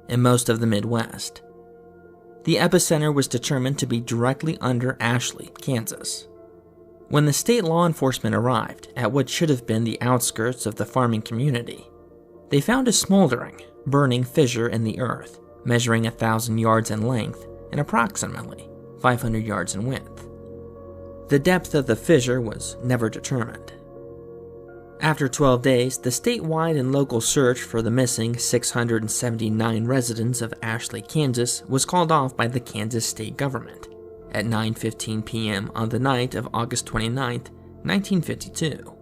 and most of the Midwest. The epicenter was determined to be directly under Ashley, Kansas. When the state law enforcement arrived at what should have been the outskirts of the farming community, they found a smoldering, burning fissure in the earth, measuring 1,000 yards in length and approximately 500 yards in width. The depth of the fissure was never determined. After 12 days, the statewide and local search for the missing 679 residents of Ashley, Kansas was called off by the Kansas state government at 9:15 p.m. on the night of August 29, 1952.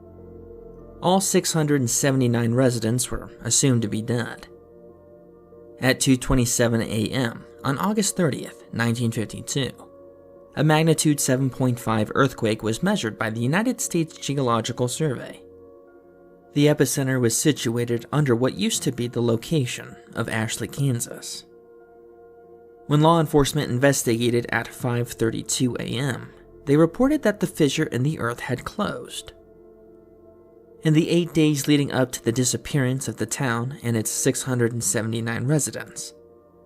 All 679 residents were assumed to be dead. At 2:27 a.m. on August 30th, 1952, a magnitude 7.5 earthquake was measured by the United States Geological Survey. The epicenter was situated under what used to be the location of Ashley, Kansas. When law enforcement investigated at 5:32 a.m., they reported that the fissure in the earth had closed. In the 8 days leading up to the disappearance of the town and its 679 residents,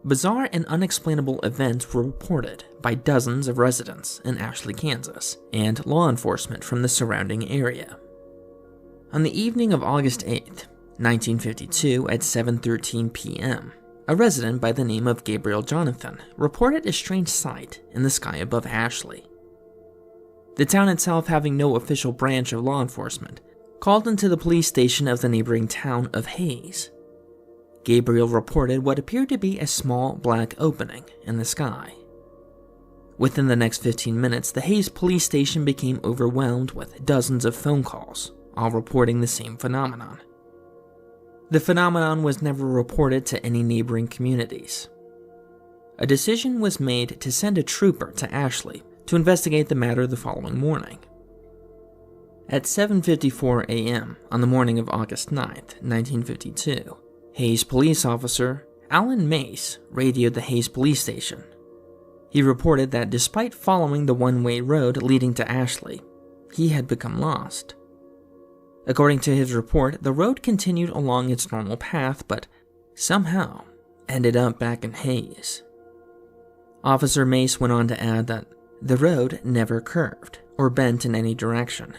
bizarre and unexplainable events were reported by dozens of residents in Ashley, Kansas, and law enforcement from the surrounding area. On the evening of August 8, 1952 at 7:13 p.m., a resident by the name of Gabriel Jonathan reported a strange sight in the sky above Ashley. The town itself, having no official branch of law enforcement, called into the police station of the neighboring town of Hayes. Gabriel reported what appeared to be a small black opening in the sky. Within the next 15 minutes, the Hayes police station became overwhelmed with dozens of phone calls, all reporting the same phenomenon. The phenomenon was never reported to any neighboring communities. A decision was made to send a trooper to Ashley to investigate the matter the following morning. At 7:54 a.m. on the morning of August 9, 1952, Hayes police officer Alan Mace radioed the Hayes police station. He reported that despite following the one-way road leading to Ashley, he had become lost. According to his report, the road continued along its normal path, but somehow ended up back in Hayes. Officer Mace went on to add that the road never curved or bent in any direction.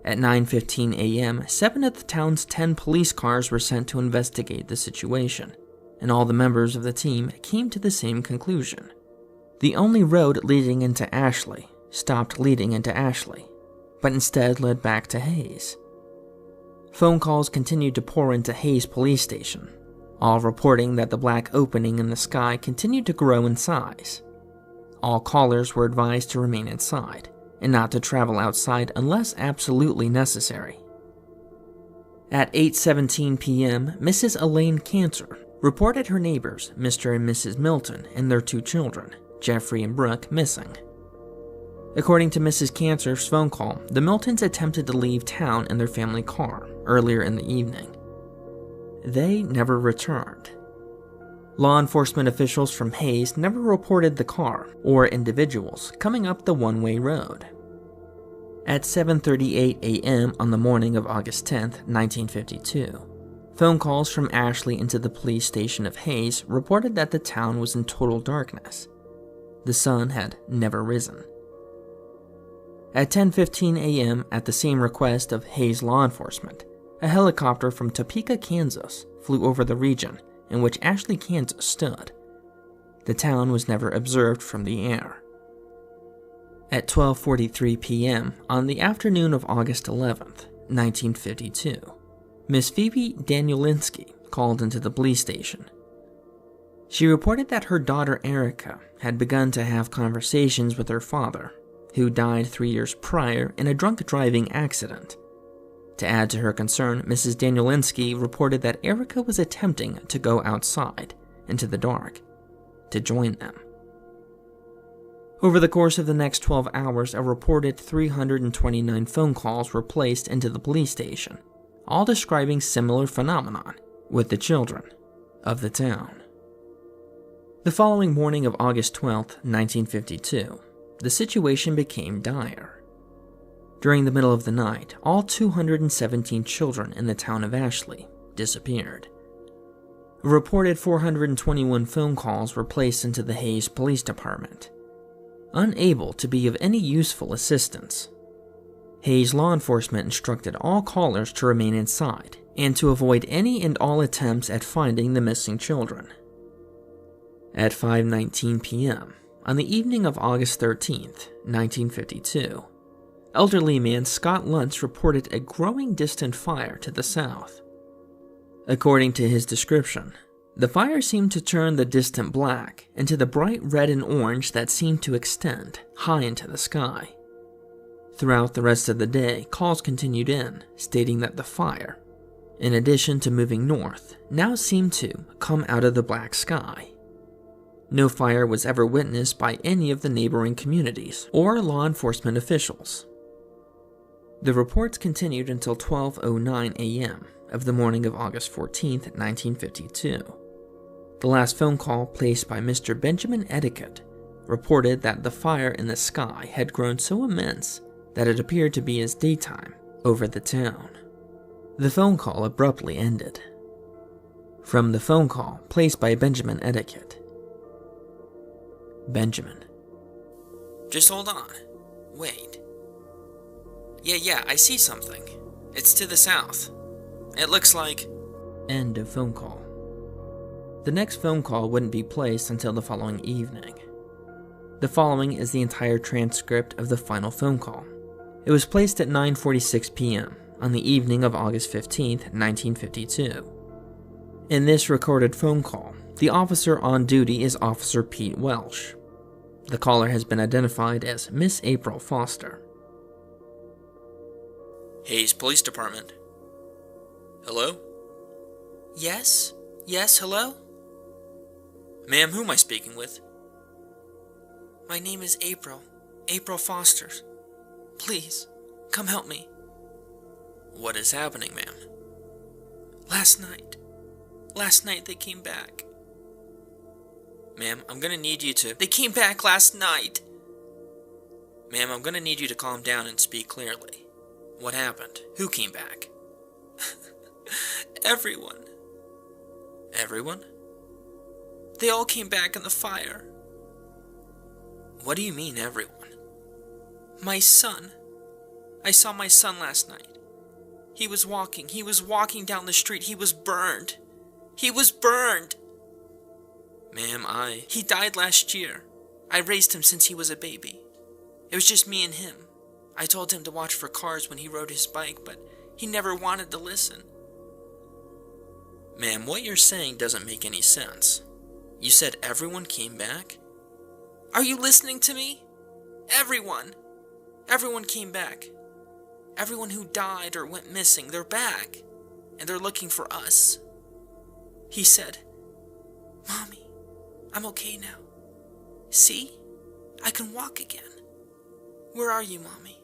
At 9:15 a.m., 7 of the town's 10 police cars were sent to investigate the situation, and all the members of the team came to the same conclusion. The only road leading into Ashley stopped leading into Ashley, but instead led back to Hayes. Phone calls continued to pour into Hayes police station, all reporting that the black opening in the sky continued to grow in size. All callers were advised to remain inside and not to travel outside unless absolutely necessary. At 8:17 p.m., Mrs. Elaine Cantor reported her neighbors, Mr. and Mrs. Milton, and their 2 children, Jeffrey and Brooke, missing. According to Mrs. Cantor's phone call, the Miltons attempted to leave town in their family car earlier in the evening. They never returned. Law enforcement officials from Hayes never reported the car or individuals coming up the one-way road. At 7:38 a.m. on the morning of August 10, 1952, phone calls from Ashley into the police station of Hayes reported that the town was in total darkness. The sun had never risen. At 10:15 a.m., at the same request of Hayes law enforcement, a helicopter from Topeka, Kansas, flew over the region in which Ashley, Kansas stood. The town was never observed from the air. At 12:43 p.m. on the afternoon of August 11th, 1952, Miss Phoebe Danielinski called into the police station. She reported that her daughter Erica had begun to have conversations with her father, who died 3 years prior in a drunk driving accident. To add to her concern, Mrs. Danielinski reported that Erica was attempting to go outside into the dark to join them. Over the course of the next 12 hours, a reported 329 phone calls were placed into the police station, all describing similar phenomenon with the children of the town. The following morning of August 12, 1952, the situation became dire. During the middle of the night, all 217 children in the town of Ashley disappeared. A reported 421 phone calls were placed into the Hayes Police Department, unable to be of any useful assistance. Hayes law enforcement instructed all callers to remain inside and to avoid any and all attempts at finding the missing children. At 5:19 p.m., on the evening of August 13th, 1952, elderly man Scott Luntz reported a growing distant fire to the south. According to his description, the fire seemed to turn the distant black into the bright red and orange that seemed to extend high into the sky. Throughout the rest of the day, calls continued in, stating that the fire, in addition to moving north, now seemed to come out of the black sky. No fire was ever witnessed by any of the neighboring communities or law enforcement officials. The reports continued until 12:09 a.m. of the morning of August 14th, 1952. The last phone call placed by Mr. Benjamin Etiquette reported that the fire in the sky had grown so immense that it appeared to be as daytime over the town. The phone call abruptly ended. From the phone call placed by Benjamin Etiquette. Benjamin: Just hold on. Wait. Yeah, I see something. It's to the south. It looks like... End of phone call. The next phone call wouldn't be placed until the following evening. The following is the entire transcript of the final phone call. It was placed at 9:46 p.m. on the evening of August 15th, 1952. In this recorded phone call, the officer on duty is Officer Pete Welsh. The caller has been identified as Miss April Foster. Hayes Police Department. Hello? Yes, hello? Ma'am, who am I speaking with? My name is April Foster. Please, come help me. What is happening, ma'am? Last night they came back. Ma'am, I'm gonna need you to... They came back last night! Ma'am, I'm gonna need you to calm down and speak clearly. What happened? Who came back? Everyone. Everyone? They all came back in the fire. What do you mean, everyone? My son. I saw my son last night. He was walking down the street. He was burned. Ma'am, He died last year. I raised him since he was a baby. It was just me and him. I told him to watch for cars when he rode his bike, but he never wanted to listen. Ma'am, what you're saying doesn't make any sense. You said everyone came back? Are you listening to me? Everyone came back. Everyone who died or went missing, they're back. And they're looking for us. He said, Mommy, I'm okay now. See? I can walk again. Where are you, Mommy?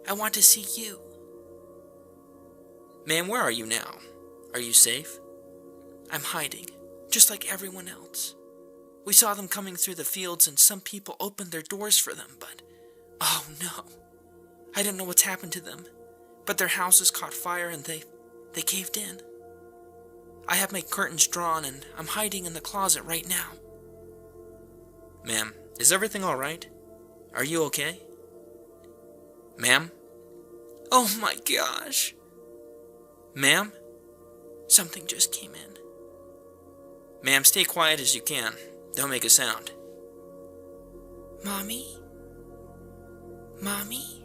I want to see you. Ma'am, where are you now? Are you safe? I'm hiding, just like everyone else. We saw them coming through the fields and some people opened their doors for them, but... Oh no. I don't know what's happened to them, but their houses caught fire and they caved in. I have my curtains drawn and I'm hiding in the closet right now. Ma'am, is everything all right? Are you okay? Ma'am? Oh my gosh. Ma'am? Something just came in. Ma'am, stay quiet as you can. Don't make a sound. Mommy? Mommy?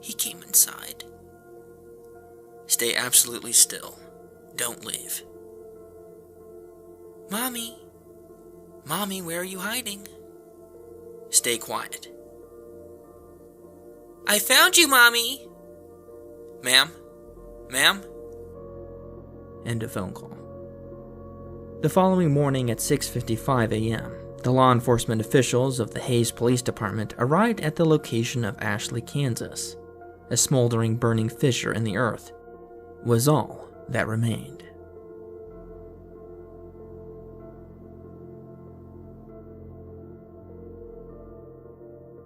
He came inside. Stay absolutely still. Don't leave. Mommy? Mommy, where are you hiding? Stay quiet. I found you, Mommy! Ma'am? Ma'am? End of phone call. The following morning at 6:55 a.m., the law enforcement officials of the Hayes Police Department arrived at the location of Ashley, Kansas. A smoldering, burning fissure in the earth was all that remained.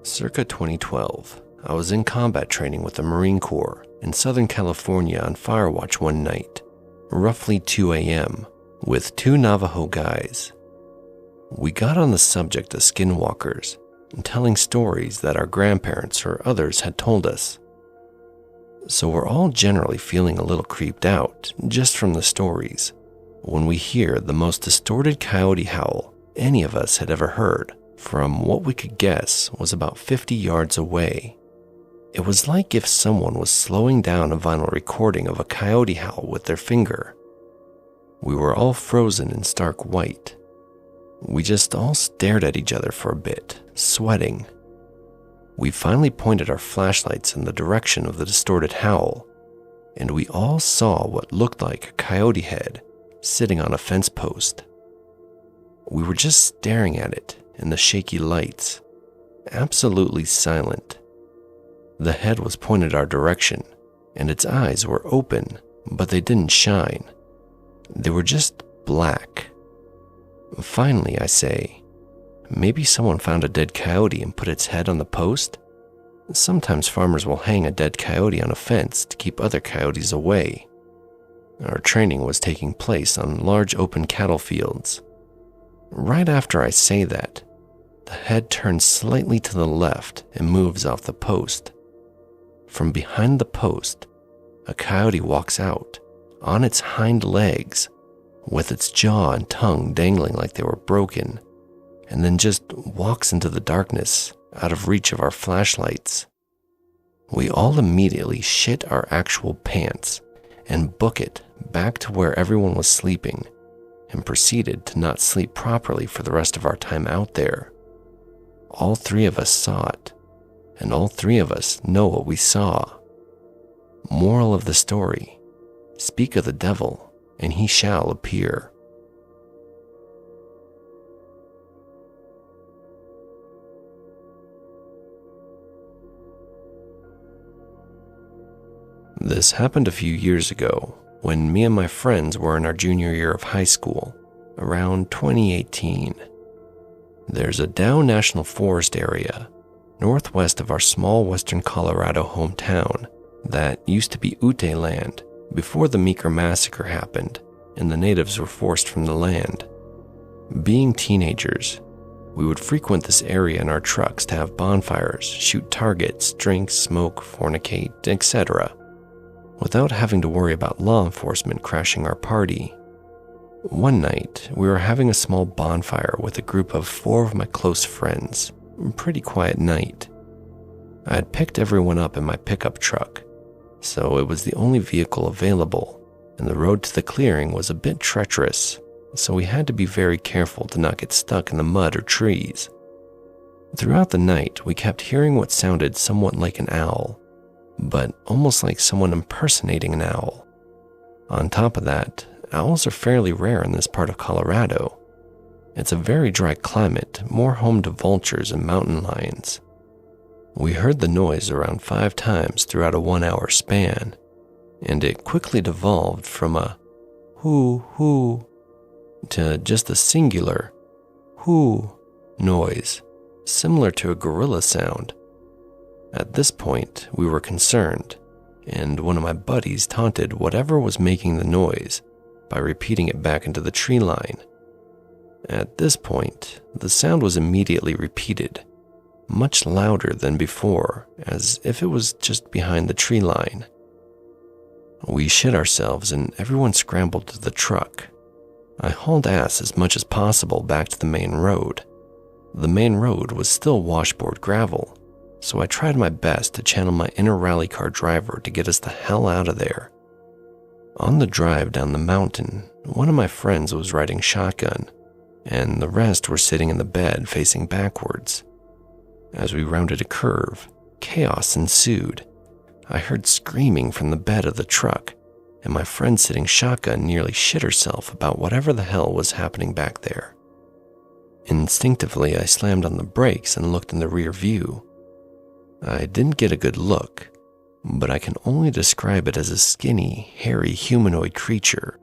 Circa 2012, I was in combat training with the Marine Corps in Southern California on fire watch one night. roughly 2 a.m., with 2 Navajo guys. We got on the subject of skinwalkers and telling stories that our grandparents or others had told us. So we're all generally feeling a little creeped out just from the stories when we hear the most distorted coyote howl any of us had ever heard from what we could guess was about 50 yards away. It was like if someone was slowing down a vinyl recording of a coyote howl with their finger. We were all frozen in stark white. We just all stared at each other for a bit, sweating. We finally pointed our flashlights in the direction of the distorted howl, and we all saw what looked like a coyote head sitting on a fence post. We were just staring at it in the shaky lights, absolutely silent. The head was pointed our direction, and its eyes were open, but they didn't shine. They were just black. Finally, I say, maybe someone found a dead coyote and put its head on the post? Sometimes farmers will hang a dead coyote on a fence to keep other coyotes away. Our training was taking place on large open cattle fields. Right after I say that, the head turns slightly to the left and moves off the post. From behind the post, a coyote walks out on its hind legs with its jaw and tongue dangling like they were broken, and then just walks into the darkness out of reach of our flashlights. We all immediately shit our actual pants and book it back to where everyone was sleeping and proceeded to not sleep properly for the rest of our time out there. All 3 of us saw it, and all 3 of us know what we saw. Moral of the story: speak of the devil, and he shall appear. This happened a few years ago when me and my friends were in our junior year of high school, around 2018. There's a Dow National Forest area northwest of our small western Colorado hometown that used to be Ute land before the Meeker massacre happened and the natives were forced from the land. Being teenagers, we would frequent this area in our trucks to have bonfires, shoot targets, drink, smoke, fornicate, etc., without having to worry about law enforcement crashing our party. One night, we were having a small bonfire with a group of 4 of my close friends. Pretty quiet night. I had picked everyone up in my pickup truck, so it was the only vehicle available, and the road to the clearing was a bit treacherous, so we had to be very careful to not get stuck in the mud or trees. Throughout the night, we kept hearing what sounded somewhat like an owl, but almost like someone impersonating an owl. On top of that, owls are fairly rare in this part of Colorado. It's a very dry climate, more home to vultures and mountain lions. We heard the noise around 5 times throughout a 1-hour span, and it quickly devolved from a hoo hoo to just a singular hoo noise, similar to a gorilla sound. At this point, we were concerned, and one of my buddies taunted whatever was making the noise by repeating it back into the tree line. At this point, the sound was immediately repeated, much louder than before, as if it was just behind the tree line. We shit ourselves and everyone scrambled to the truck. I hauled ass as much as possible back to the main road. The main road was still washboard gravel, so I tried my best to channel my inner rally car driver to get us the hell out of there. On the drive down the mountain, one of my friends was riding shotgun, and the rest were sitting in the bed facing backwards. As we rounded a curve, chaos ensued. I heard screaming from the bed of the truck, and my friend sitting shotgun nearly shit herself about whatever the hell was happening back there. Instinctively, I slammed on the brakes and looked in the rear view. I didn't get a good look, but I can only describe it as a skinny, hairy humanoid creature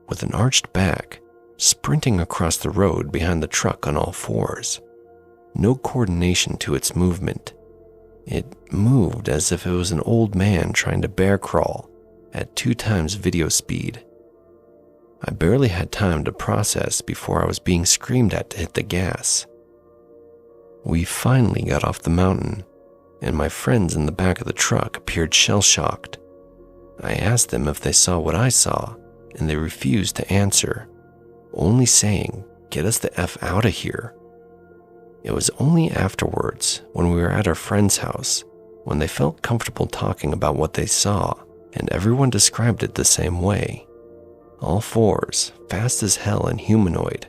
with an arched back, sprinting across the road behind the truck on all 4s. No coordination to its movement. It moved as if it was an old man trying to bear crawl at 2 times video speed. I barely had time to process before I was being screamed at to hit the gas. We finally got off the mountain, and my friends in the back of the truck appeared shell-shocked. I asked them if they saw what I saw, and they refused to answer, only saying, "Get us the F out of here." It was only afterwards, when we were at our friend's house, when they felt comfortable talking about what they saw, and everyone described it the same way. All fours, fast as hell and humanoid.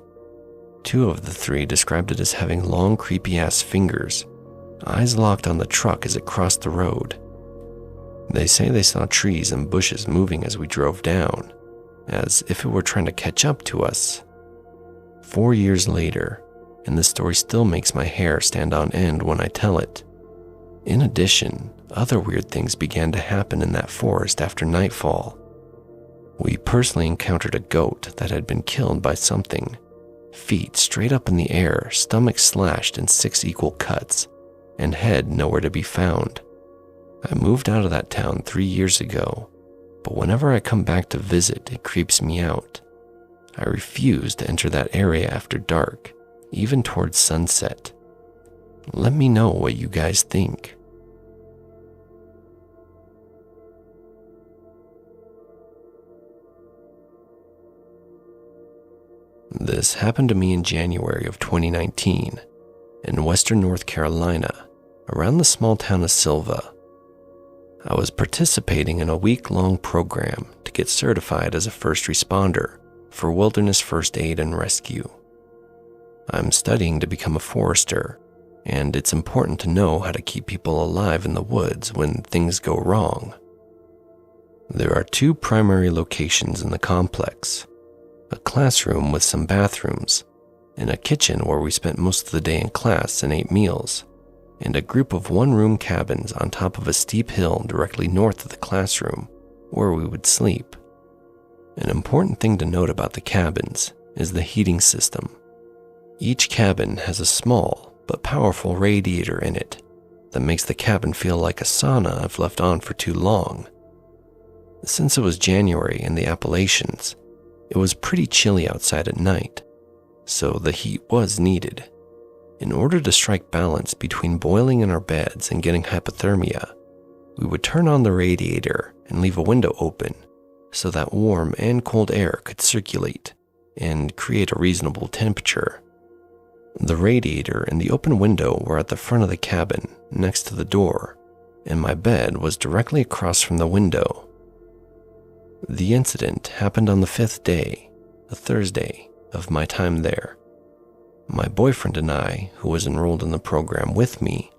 2 of the 3 described it as having long, creepy-ass fingers, eyes locked on the truck as it crossed the road. They say they saw trees and bushes moving as we drove down, as if it were trying to catch up to us. 4 years later, and the story still makes my hair stand on end when I tell it. In addition, other weird things began to happen in that forest after nightfall. We personally encountered a goat that had been killed by something, feet straight up in the air, stomach slashed in 6 equal cuts, and head nowhere to be found. I moved out of that town 3 years ago, but whenever I come back to visit, it creeps me out. I refuse to enter that area after dark, even towards sunset. Let me know what you guys think. This happened to me in January of 2019 in western North Carolina, around the small town of Silva. I was participating in a week-long program to get certified as a first responder for wilderness first aid and rescue. I'm studying to become a forester, and it's important to know how to keep people alive in the woods when things go wrong. There are 2 primary locations in the complex: a classroom with some bathrooms, and a kitchen where we spent most of the day in class and ate meals, and a group of 1-room cabins on top of a steep hill directly north of the classroom where we would sleep. An important thing to note about the cabins is the heating system. Each cabin has a small but powerful radiator in it that makes the cabin feel like a sauna if left on for too long. Since it was January in the Appalachians, it was pretty chilly outside at night, so the heat was needed. In order to strike balance between boiling in our beds and getting hypothermia, we would turn on the radiator and leave a window open so that warm and cold air could circulate and create a reasonable temperature. The radiator and the open window were at the front of the cabin next to the door, and my bed was directly across from the window. The incident happened on the 5th day, a Thursday, of my time there. My boyfriend and I, who was enrolled in the program with me,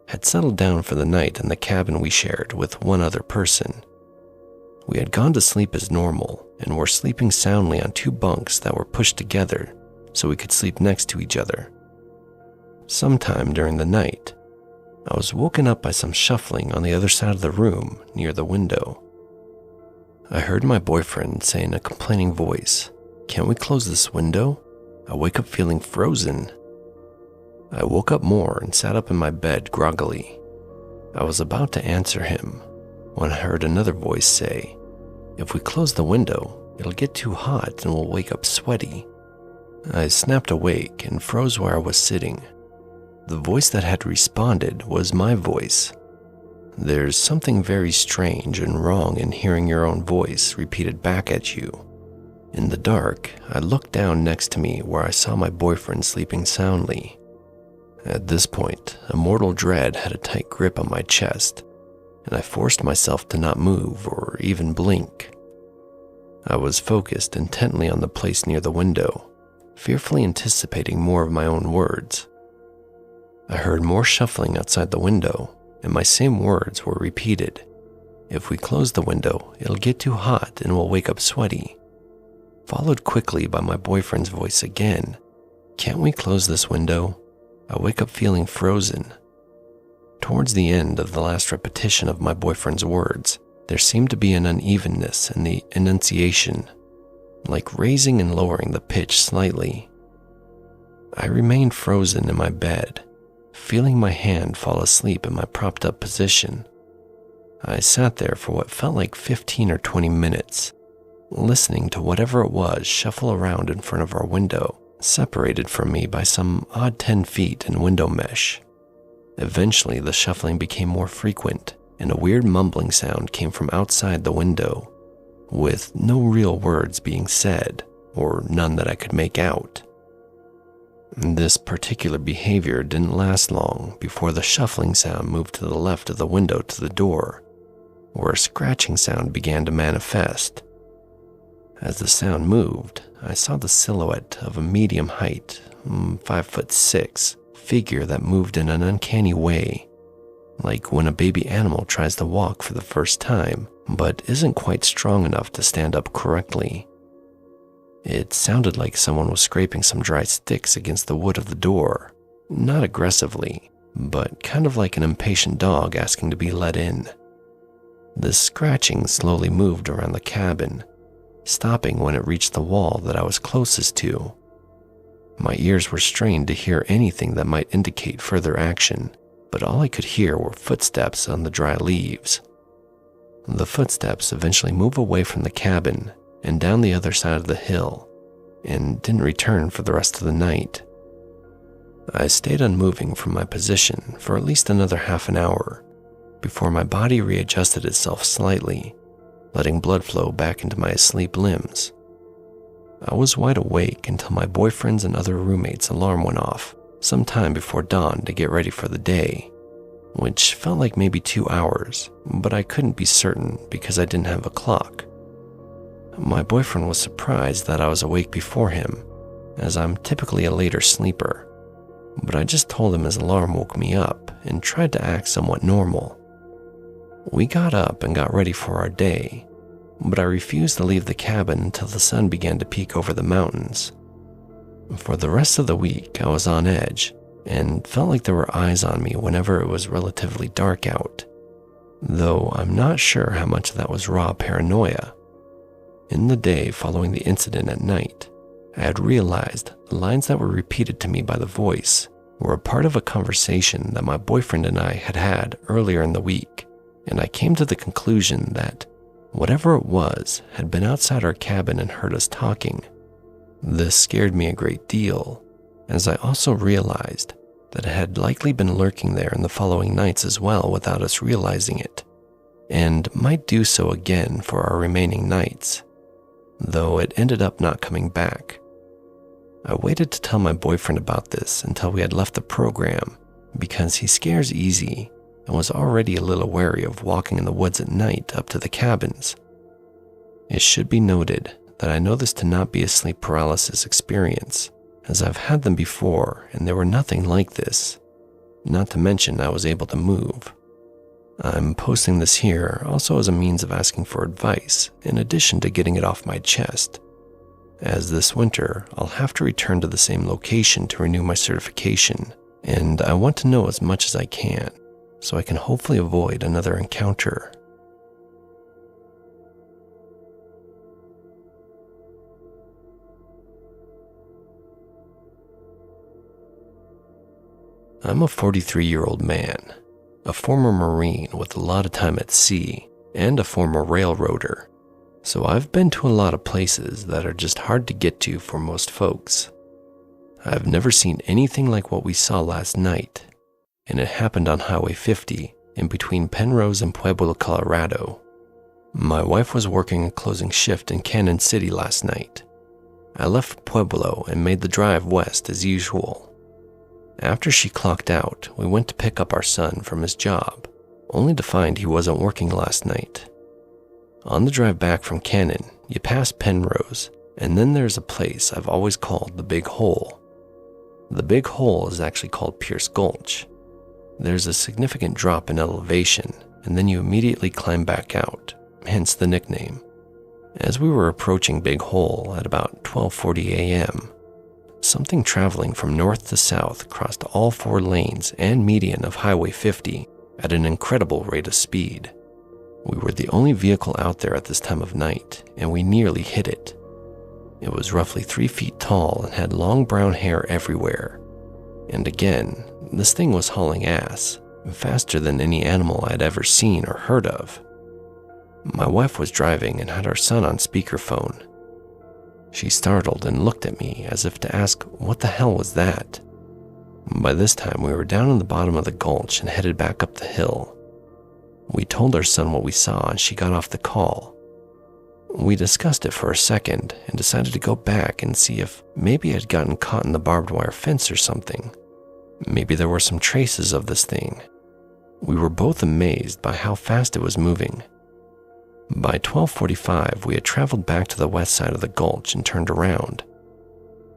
had settled down for the night in the cabin we shared with 1 other person. We had gone to sleep as normal and were sleeping soundly on 2 bunks that were pushed together so we could sleep next to each other. Sometime during the night, I was woken up by some shuffling on the other side of the room near the window. I heard my boyfriend say in a complaining voice, "Can't we close this window? I wake up feeling frozen." I woke up more and sat up in my bed groggily. I was about to answer him when I heard another voice say, "If we close the window, it'll get too hot and we'll wake up sweaty." I snapped awake and froze where I was sitting. The voice that had responded was my voice. There's something very strange and wrong in hearing your own voice repeated back at you. In the dark, I looked down next to me where I saw my boyfriend sleeping soundly. At this point, a mortal dread had a tight grip on my chest, and I forced myself to not move or even blink. I was focused intently on the place near the window, fearfully anticipating more of my own words. I heard more shuffling outside the window, and my same words were repeated. "If we close the window, it'll get too hot and we'll wake up sweaty." Followed quickly by my boyfriend's voice again. "Can't we close this window? I wake up feeling frozen." Towards the end of the last repetition of my boyfriend's words, there seemed to be an unevenness in the enunciation, like raising and lowering the pitch slightly. I remained frozen in my bed, feeling my hand fall asleep in my propped up position. I sat there for what felt like 15 or 20 minutes, listening to whatever it was shuffle around in front of our window, separated from me by some odd 10 feet in window mesh. Eventually, the shuffling became more frequent, and a weird mumbling sound came from outside the window, with no real words being said, or none that I could make out. This particular behavior didn't last long before the shuffling sound moved to the left of the window to the door, where a scratching sound began to manifest. As the sound moved, I saw the silhouette of a medium height, 5'6", figure that moved in an uncanny way, like when a baby animal tries to walk for the first time, but isn't quite strong enough to stand up correctly. It sounded like someone was scraping some dry sticks against the wood of the door, not aggressively, but kind of like an impatient dog asking to be let in. The scratching slowly moved around the cabin, stopping when it reached the wall that I was closest to. My ears were strained to hear anything that might indicate further action, but all I could hear were footsteps on the dry leaves. The footsteps eventually moved away from the cabin and down the other side of the hill, and didn't return for the rest of the night. I stayed unmoving from my position for at least another half an hour before my body readjusted itself slightly, letting blood flow back into my asleep limbs. I was wide awake until my boyfriend's and other roommates' alarm went off sometime before dawn to get ready for the day, which felt like maybe 2 hours, but I couldn't be certain because I didn't have a clock. My boyfriend was surprised that I was awake before him, as I'm typically a later sleeper, but I just told him his alarm woke me up and tried to act somewhat normal. We got up and got ready for our day, but I refused to leave the cabin until the sun began to peek over the mountains. For the rest of the week, I was on edge and felt like there were eyes on me whenever it was relatively dark out, though I'm not sure how much of that was raw paranoia. In the day following the incident at night, I had realized the lines that were repeated to me by the voice were a part of a conversation that my boyfriend and I had had earlier in the week, and I came to the conclusion that whatever it was had been outside our cabin and heard us talking. This scared me a great deal, as I also realized that it had likely been lurking there in the following nights as well without us realizing it, and might do so again for our remaining nights, though it ended up not coming back. I waited to tell my boyfriend about this until we had left the program because he scares easy and was already a little wary of walking in the woods at night up to the cabins. It should be noted that I know this to not be a sleep paralysis experience, as I've had them before and they were nothing like this, not to mention I was able to move. I'm posting this here also as a means of asking for advice, in addition to getting it off my chest, as this winter I'll have to return to the same location to renew my certification, and I want to know as much as I can, so I can hopefully avoid another encounter. I'm a 43-year-old man, a former Marine with a lot of time at sea, and a former railroader, so I've been to a lot of places that are just hard to get to for most folks. I've never seen anything like what we saw last night, and it happened on Highway 50 in between Penrose and Pueblo, Colorado. My wife was working a closing shift in Cannon City last night. I left Pueblo and made the drive west as usual. After she clocked out, we went to pick up our son from his job, only to find he wasn't working last night. On the drive back from Cannon, you pass Penrose, and then there's a place I've always called the Big Hole. The Big Hole is actually called Pierce Gulch. There's a significant drop in elevation, and then you immediately climb back out, hence the nickname. As we were approaching Big Hole at about 12:40 a.m., something traveling from north to south crossed all 4 lanes and median of Highway 50 at an incredible rate of speed. We were the only vehicle out there at this time of night, and we nearly hit it. It was roughly 3 feet tall and had long brown hair everywhere. And again, this thing was hauling ass, faster than any animal I'd ever seen or heard of. My wife was driving and had our son on speakerphone. She startled and looked at me as if to ask what the hell was that. By this time, we were down in the bottom of the gulch and headed back up the hill. We told our son what we saw and she got off the call. We discussed it for a second and decided to go back and see if maybe it had gotten caught in the barbed wire fence or something. Maybe there were some traces of this thing. We were both amazed by how fast it was moving. By 12:45, we had traveled back to the west side of the gulch and turned around.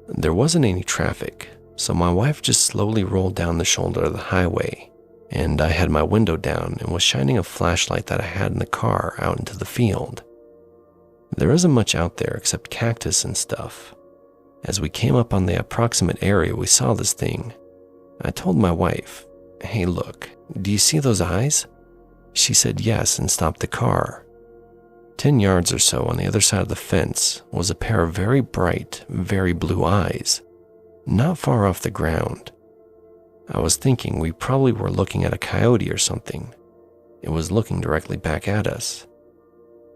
There wasn't any traffic, so my wife just slowly rolled down the shoulder of the highway, and I had my window down and was shining a flashlight that I had in the car out into the field. There isn't much out there except cactus and stuff. As we came up on the approximate area we saw this thing, I told my wife, "Hey, look, do you see those eyes?" She said yes and stopped the car. 10 yards or so on the other side of the fence was a pair of very bright, very blue eyes, not far off the ground. I was thinking we probably were looking at a coyote or something. It was looking directly back at us.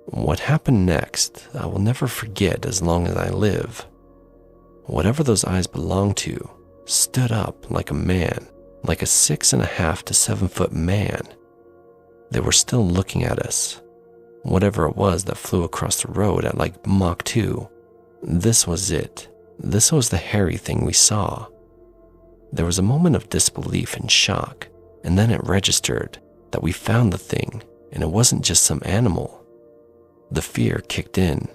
What happened next, I will never forget as long as I live. Whatever those eyes belonged to stood up like a man, like a 6.5 to 7 foot man. They were still looking at us. Whatever it was that flew across the road at like Mach 2, this was it. This was the hairy thing we saw. There was a moment of disbelief and shock, and then it registered that we found the thing, and it wasn't just some animal. The fear kicked in.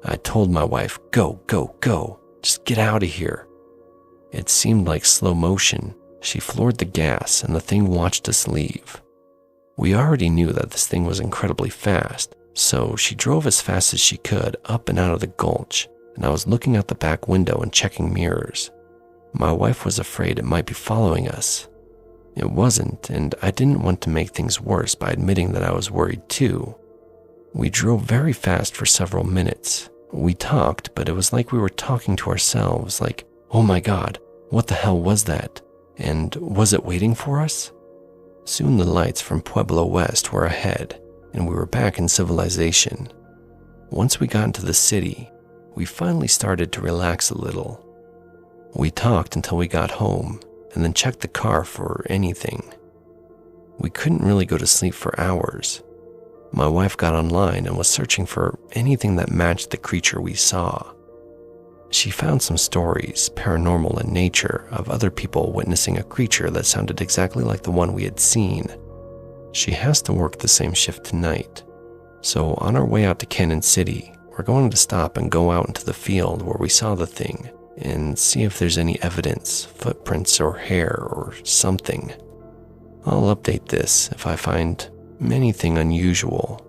I told my wife, "Go, go, go, just get out of here." It seemed like slow motion. She floored the gas, and the thing watched us leave. We already knew that this thing was incredibly fast, so she drove as fast as she could up and out of the gulch, and I was looking out the back window and checking mirrors. My wife was afraid it might be following us. It wasn't, and I didn't want to make things worse by admitting that I was worried too. We drove very fast for several minutes. We talked, but it was like we were talking to ourselves, like, "Oh my God, what the hell was that? And was it waiting for us?" Soon the lights from Pueblo West were ahead, and we were back in civilization. Once we got into the city, we finally started to relax a little. We talked until we got home, and then checked the car for anything. We couldn't really go to sleep for hours. My wife got online and was searching for anything that matched the creature we saw. She found some stories, paranormal in nature, of other people witnessing a creature that sounded exactly like the one we had seen. She has to work the same shift tonight. So on our way out to Cannon City, we're going to stop and go out into the field where we saw the thing and see if there's any evidence, footprints or hair or something. I'll update this if I find anything unusual.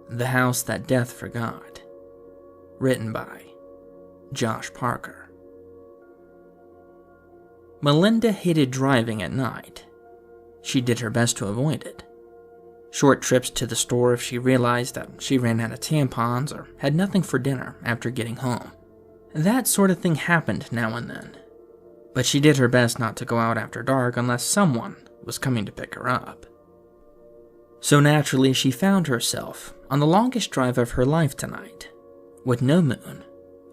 The House That Death Forgot. Written by Josh Parker. Melinda hated driving at night. She did her best to avoid it. Short trips to the store if she realized that she ran out of tampons or had nothing for dinner after getting home. That sort of thing happened now and then. But she did her best not to go out after dark unless someone was coming to pick her up. So naturally, she found herself on the longest drive of her life tonight, with no moon,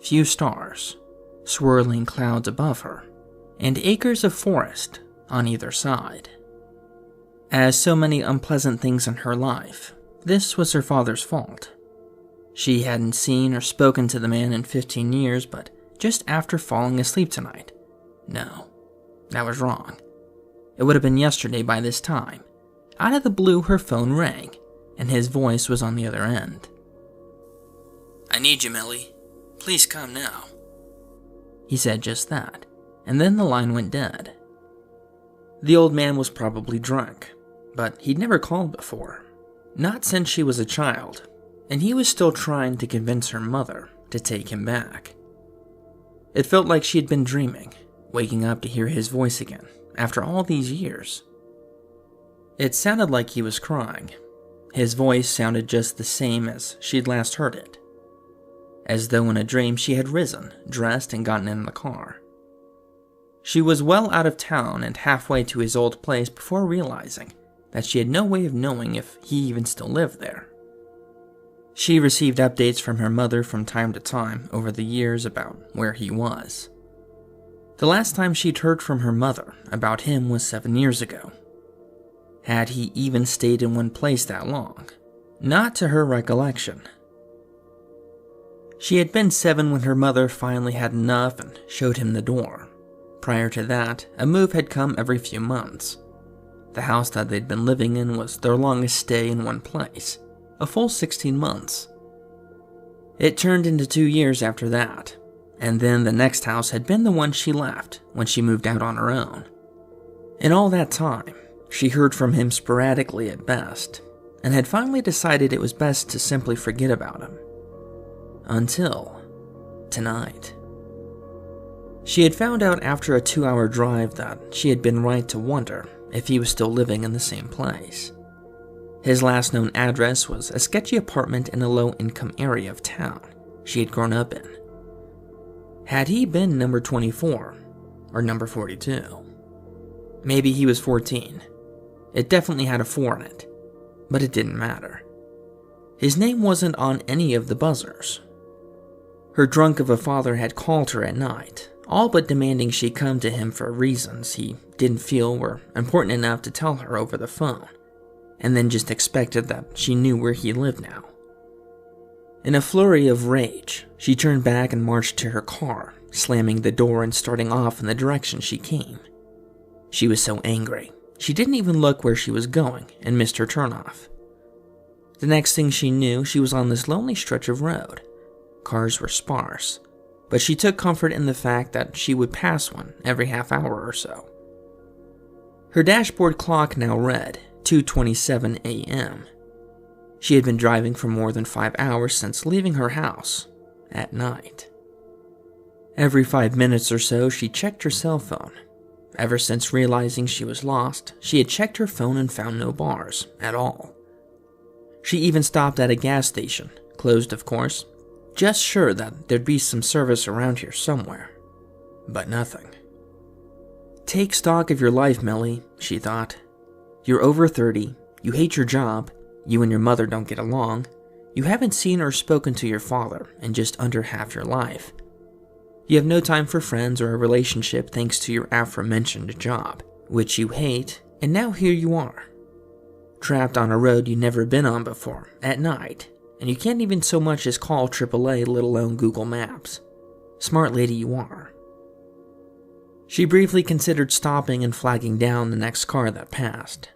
few stars, swirling clouds above her, and acres of forest on either side. As so many unpleasant things in her life, this was her father's fault. She hadn't seen or spoken to the man in 15 years, but just after falling asleep tonight. No, that was wrong. It would have been yesterday by this time. Out of the blue, her phone rang, and his voice was on the other end. "I need you, Millie. Please come now." He said just that, and then the line went dead. The old man was probably drunk, but he'd never called before. Not since she was a child, and he was still trying to convince her mother to take him back. It felt like she had been dreaming, waking up to hear his voice again, after all these years. It sounded like he was crying. His voice sounded just the same as she'd last heard it. As though in a dream she had risen, dressed, and gotten in the car. She was well out of town and halfway to his old place before realizing that she had no way of knowing if he even still lived there. She received updates from her mother from time to time over the years about where he was. The last time she'd heard from her mother about him was 7 years ago. Had he even stayed in one place that long? Not to her recollection. She had been 7 when her mother finally had enough and showed him the door. Prior to that, a move had come every few months. The house that they'd been living in was their longest stay in one place, a full 16 months. It turned into 2 years after that, and then the next house had been the one she left when she moved out on her own. In all that time, she heard from him sporadically at best, and had finally decided it was best to simply forget about him. Until tonight. She had found out after a 2-hour drive that she had been right to wonder if he was still living in the same place. His last known address was a sketchy apartment in a low-income area of town she had grown up in. Had he been number 24 or number 42? Maybe he was 14. It definitely had a 4 in it, but it didn't matter. His name wasn't on any of the buzzers. Her drunk of a father had called her at night, all but demanding she come to him for reasons he didn't feel were important enough to tell her over the phone, and then just expected that she knew where he lived now. In a flurry of rage, she turned back and marched to her car, slamming the door and starting off in the direction she came. She was so angry, she didn't even look where she was going and missed her turnoff. The next thing she knew, she was on this lonely stretch of road. Cars were sparse, but she took comfort in the fact that she would pass one every half hour or so. Her dashboard clock now read 2:27 a.m. She had been driving for more than 5 hours since leaving her house at night. Every 5 minutes or so, she checked her cell phone. Ever since realizing she was lost, she had checked her phone and found no bars at all. She even stopped at a gas station, closed of course, just sure that there'd be some service around here somewhere. But nothing. Take stock of your life, Millie, she thought. You're over 30, you hate your job, you and your mother don't get along, you haven't seen or spoken to your father in just under half your life. You have no time for friends or a relationship thanks to your aforementioned job, which you hate, and now here you are. Trapped on a road you've never been on before, at night, and you can't even so much as call AAA, let alone Google Maps. Smart lady you are. She briefly considered stopping and flagging down the next car that passed.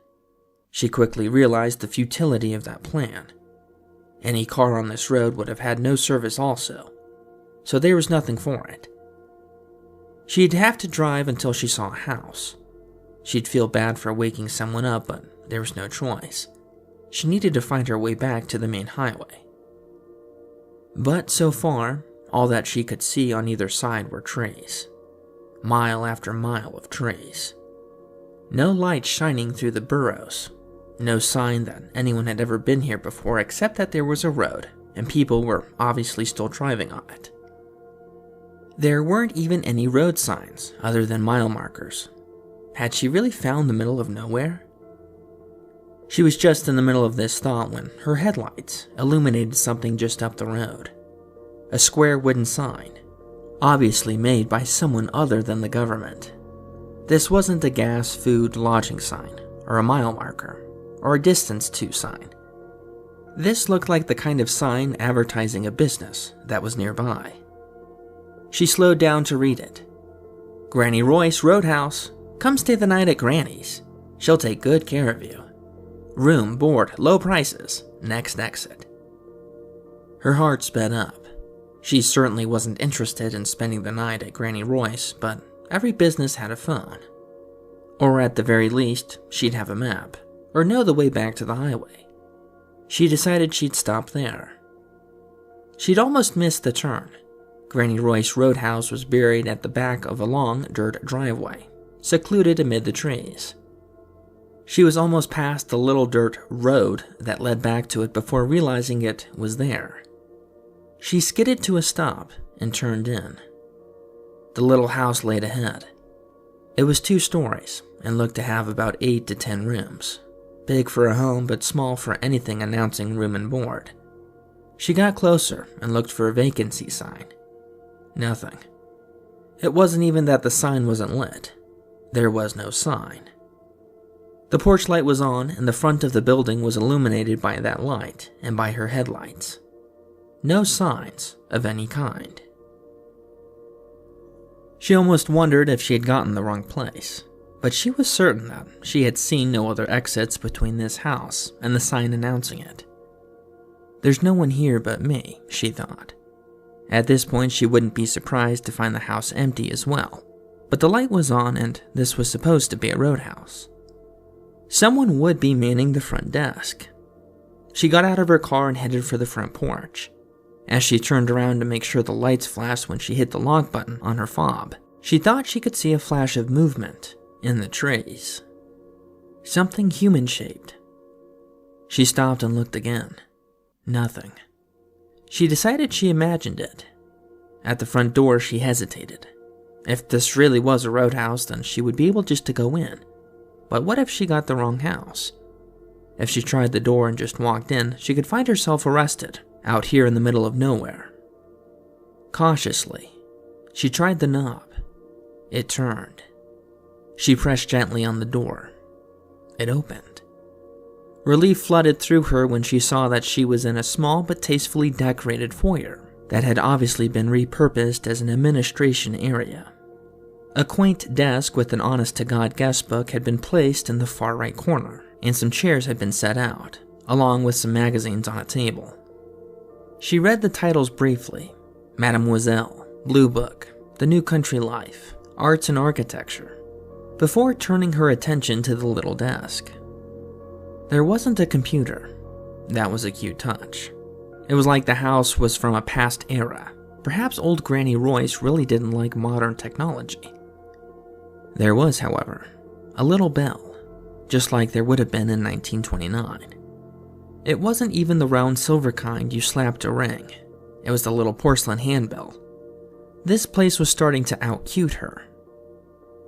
She quickly realized the futility of that plan. Any car on this road would have had no service also, so there was nothing for it. She'd have to drive until she saw a house. She'd feel bad for waking someone up, but there was no choice. She needed to find her way back to the main highway. But so far, all that she could see on either side were trees. Mile after mile of trees. No light shining through the burrows. No sign that anyone had ever been here before except that there was a road, and people were obviously still driving on it. There weren't even any road signs other than mile markers. Had she really found the middle of nowhere? She was just in the middle of this thought when her headlights illuminated something just up the road. A square wooden sign, obviously made by someone other than the government. This wasn't a gas, food, lodging sign, or a mile marker, or a distance to sign. This looked like the kind of sign advertising a business that was nearby. She slowed down to read it. Granny Royce Roadhouse. Come stay the night at Granny's. She'll take good care of you. Room, board, low prices. Next exit. Her heart sped up. She certainly wasn't interested in spending the night at Granny Royce, but every business had a phone. Or at the very least, she'd have a map, or know the way back to the highway. She decided she'd stop there. She'd almost missed the turn. Granny Royce Roadhouse was buried at the back of a long dirt driveway, secluded amid the trees. She was almost past the little dirt road that led back to it before realizing it was there. She skidded to a stop and turned in. The little house laid ahead. It was 2 stories and looked to have about 8 to 10 rooms. Big for a home, but small for anything announcing room and board. She got closer and looked for a vacancy sign. Nothing. It wasn't even that the sign wasn't lit. There was no sign. The porch light was on, and the front of the building was illuminated by that light and by her headlights. No signs of any kind. She almost wondered if she had gotten the wrong place, but she was certain that she had seen no other exits between this house and the sign announcing it. There's no one here but me, she thought. At this point, she wouldn't be surprised to find the house empty as well, but the light was on and this was supposed to be a roadhouse. Someone would be manning the front desk. She got out of her car and headed for the front porch. As she turned around to make sure the lights flashed when she hit the lock button on her fob, she thought she could see a flash of movement in the trees. Something human-shaped. She stopped and looked again. Nothing. She decided she imagined it. At the front door, she hesitated. If this really was a roadhouse, then she would be able just to go in. But what if she got the wrong house? If she tried the door and just walked in, she could find herself arrested, out here in the middle of nowhere. Cautiously, she tried the knob. It turned. She pressed gently on the door. It opened. Relief flooded through her when she saw that she was in a small but tastefully decorated foyer that had obviously been repurposed as an administration area. A quaint desk with an honest-to-God guest book had been placed in the far right corner, and some chairs had been set out, along with some magazines on a table. She read the titles briefly: Mademoiselle, Blue Book, The New Country Life, Arts and Architecture, before turning her attention to the little desk. There wasn't a computer. That was a cute touch. It was like the house was from a past era. Perhaps old Granny Royce really didn't like modern technology. There was, however, a little bell, just like there would have been in 1929. It wasn't even the round silver kind you slapped a ring. It was the little porcelain handbell. This place was starting to out-cute her.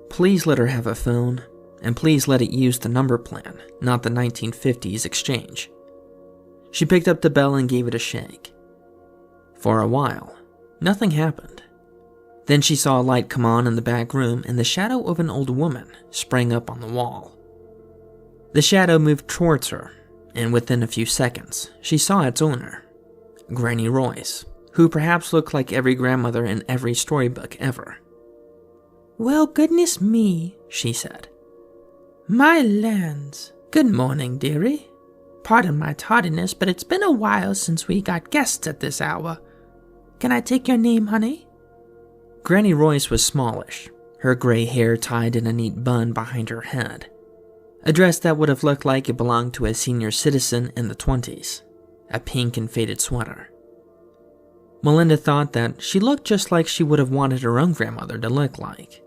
Please let her have a phone, and please let it use the number plan, not the 1950s exchange. She picked up the bell and gave it a shake. For a while, nothing happened. Then she saw a light come on in the back room, and the shadow of an old woman sprang up on the wall. The shadow moved towards her, and within a few seconds, she saw its owner, Granny Royce, who perhaps looked like every grandmother in every storybook ever. "Well, goodness me," she said. "My lands. Good morning, dearie. Pardon my tardiness, but it's been a while since we got guests at this hour. Can I take your name, honey?" Granny Royce was smallish, her gray hair tied in a neat bun behind her head. A dress that would have looked like it belonged to a senior citizen in the 20s, a pink and faded sweater. Melinda thought that she looked just like she would have wanted her own grandmother to look like.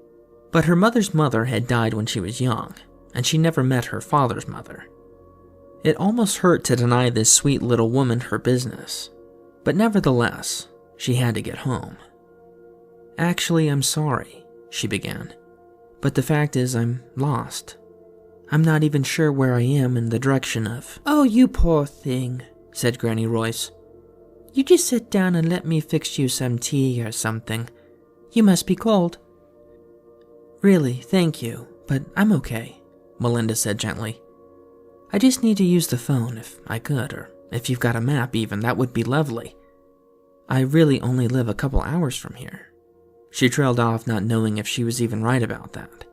But her mother's mother had died when she was young, and she never met her father's mother. It almost hurt to deny this sweet little woman her business, but nevertheless, she had to get home. "Actually, I'm sorry," she began, "but the fact is I'm lost. I'm not even sure where I am in the direction of—" "Oh, you poor thing," said Granny Royce. "You just sit down and let me fix you some tea or something. You must be cold." "Really, thank you, but I'm okay," Melinda said gently. "I just need to use the phone if I could, or if you've got a map even, that would be lovely. I really only live a couple hours from here." She trailed off, not knowing if she was even right about that.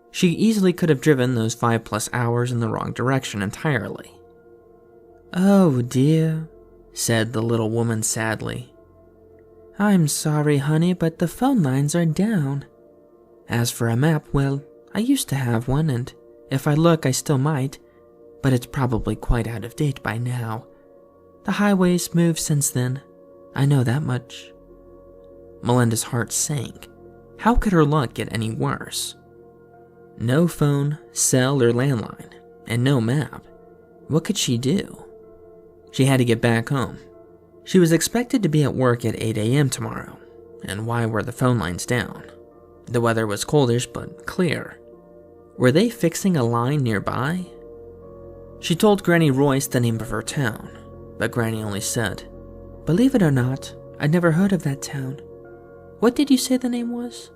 She easily could have driven those 5+ hours in the wrong direction entirely. "Oh dear," said the little woman sadly. "I'm sorry, honey, but the phone lines are down. As for a map, well, I used to have one, and if I look, I still might, but it's probably quite out of date by now. The highway's moved since then. I know that much." Melinda's heart sank. How could her luck get any worse? No phone, cell, or landline, and no map. What could she do? She had to get back home. She was expected to be at work at 8 a.m. tomorrow, and why were the phone lines down? The weather was coldish but clear. Were they fixing a line nearby? She told Granny Royce the name of her town, but Granny only said, "Believe it or not, I'd never heard of that town. What did you say the name was?"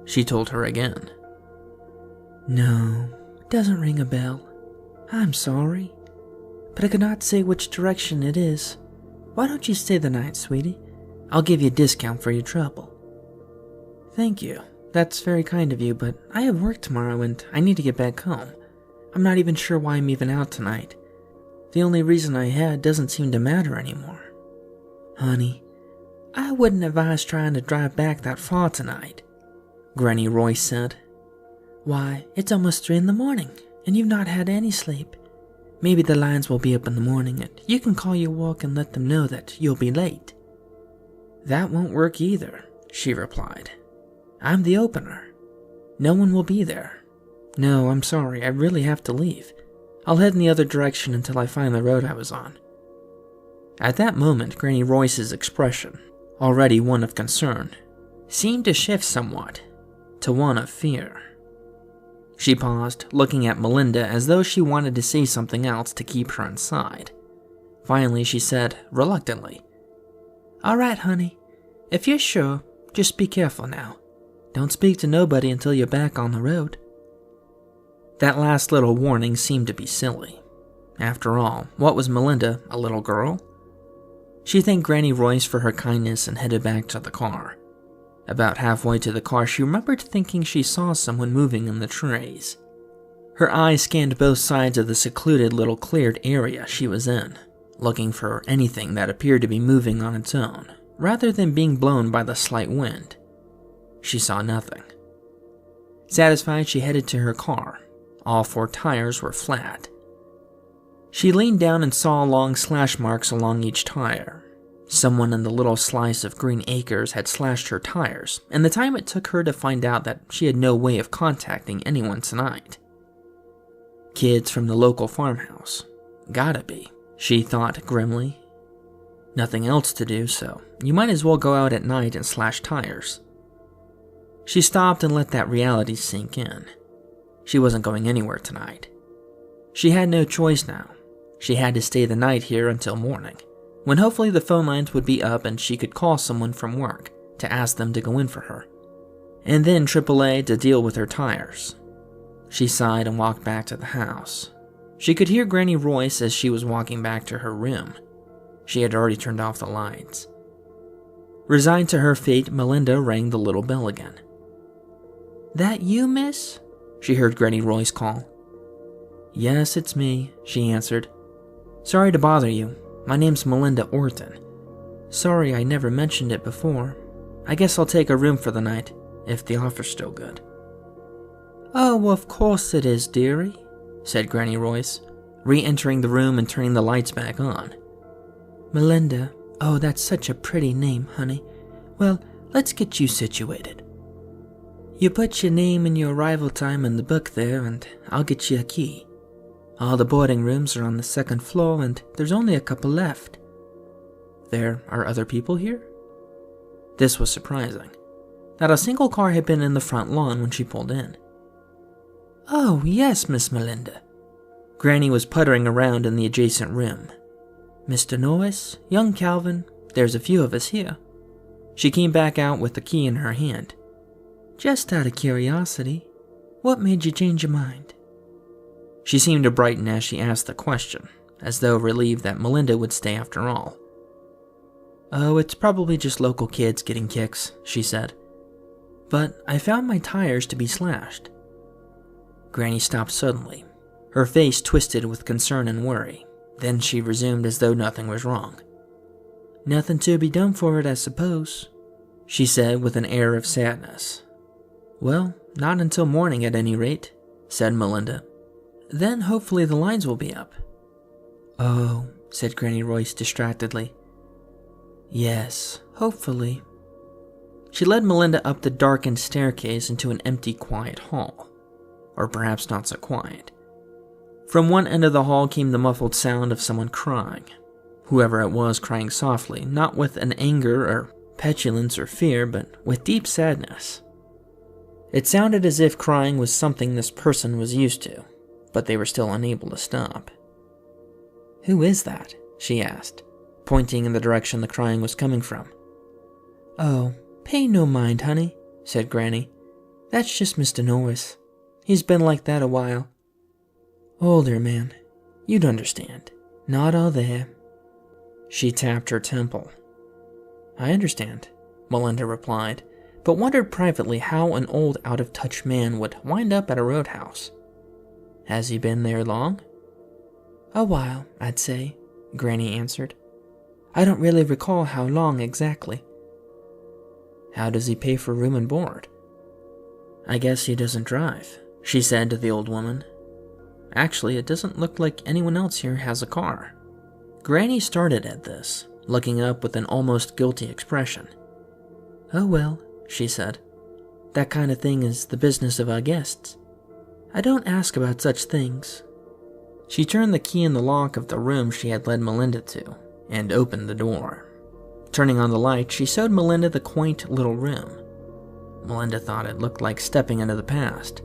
She told her again. "No, doesn't ring a bell. I'm sorry, but I cannot say which direction it is. Why don't you stay the night, sweetie? I'll give you a discount for your trouble." "Thank you. That's very kind of you, but I have work tomorrow and I need to get back home. I'm not even sure why I'm even out tonight. The only reason I had doesn't seem to matter anymore." "Honey, I wouldn't advise trying to drive back that far tonight," Granny Royce said. "Why, it's almost 3 in the morning, and you've not had any sleep. Maybe the lines will be up in the morning, and you can call your work and let them know that you'll be late." "That won't work either," she replied. "I'm the opener. No one will be there. No, I'm sorry, I really have to leave. I'll head in the other direction until I find the road I was on." At that moment, Granny Royce's expression, already one of concern, seemed to shift somewhat to one of fear. She paused, looking at Melinda as though she wanted to say something else to keep her inside. Finally, she said, reluctantly, "All right, honey. If you're sure, just be careful now. Don't speak to nobody until you're back on the road." That last little warning seemed to be silly. After all, what was Melinda, a little girl? She thanked Granny Royce for her kindness and headed back to the car. About halfway to the car, she remembered thinking she saw someone moving in the trees. Her eyes scanned both sides of the secluded little cleared area she was in, looking for anything that appeared to be moving on its own, rather than being blown by the slight wind. She saw nothing. Satisfied, she headed to her car. All 4 tires were flat. She leaned down and saw long slash marks along each tire. Someone in the little slice of green acres had slashed her tires, and the time it took her to find out that she had no way of contacting anyone tonight. Kids from the local farmhouse. Gotta be, she thought grimly. Nothing else to do, so you might as well go out at night and slash tires. She stopped and let that reality sink in. She wasn't going anywhere tonight. She had no choice now. She had to stay the night here until morning, when hopefully the phone lines would be up and she could call someone from work to ask them to go in for her. And then AAA to deal with her tires. She sighed and walked back to the house. She could hear Granny Royce as she was walking back to her room. She had already turned off the lights. Resigned to her fate, Melinda rang the little bell again. "That you, miss?" she heard Granny Royce call. "Yes, it's me," she answered. "Sorry to bother you. My name's Melinda Orton. Sorry I never mentioned it before. I guess I'll take a room for the night, if the offer's still good." "Oh, of course it is, dearie," said Granny Royce, re-entering the room and turning the lights back on. "Melinda, oh, that's such a pretty name, honey. Well, let's get you situated. You put your name and your arrival time in the book there, and I'll get you a key. All the boarding rooms are on the 2nd floor, and there's only a couple left." "There are other people here?" This was surprising. Not a single car had been in the front lawn when she pulled in. "Oh, yes, Miss Melinda." Granny was puttering around in the adjacent room. "Mr. Norris, young Calvin, there's a few of us here." She came back out with the key in her hand. "Just out of curiosity, what made you change your mind?" She seemed to brighten as she asked the question, as though relieved that Melinda would stay after all. "Oh, it's probably just local kids getting kicks," she said. "But I found my tires to be slashed." Granny stopped suddenly, her face twisted with concern and worry. Then she resumed as though nothing was wrong. "Nothing to be done for it, I suppose," she said with an air of sadness. "Well, not until morning at any rate," said Melinda. "Then hopefully the lines will be up." "Oh," said Granny Royce distractedly. "Yes, hopefully." She led Melinda up the darkened staircase into an empty, quiet hall. Or perhaps not so quiet. From one end of the hall came the muffled sound of someone crying. Whoever it was crying softly, not with an anger or petulance or fear, but with deep sadness. It sounded as if crying was something this person was used to, but they were still unable to stop. "Who is that?" she asked, pointing in the direction the crying was coming from. "Oh, pay no mind, honey," said Granny. "That's just Mr. Norris. He's been like that a while. Older man, you'd understand. Not all there." She tapped her temple. "I understand," Melinda replied, but wondered privately how an old out-of-touch man would wind up at a roadhouse. "Has he been there long?" "A while, I'd say," Granny answered. "I don't really recall how long exactly." "How does he pay for room and board?" "I guess he doesn't drive," she said to the old woman. "Actually, it doesn't look like anyone else here has a car." Granny started at this, looking up with an almost guilty expression. "Oh well," she said. "That kind of thing is the business of our guests. I don't ask about such things." She turned the key in the lock of the room she had led Melinda to, and opened the door. Turning on the light, she showed Melinda the quaint little room. Melinda thought it looked like stepping into the past.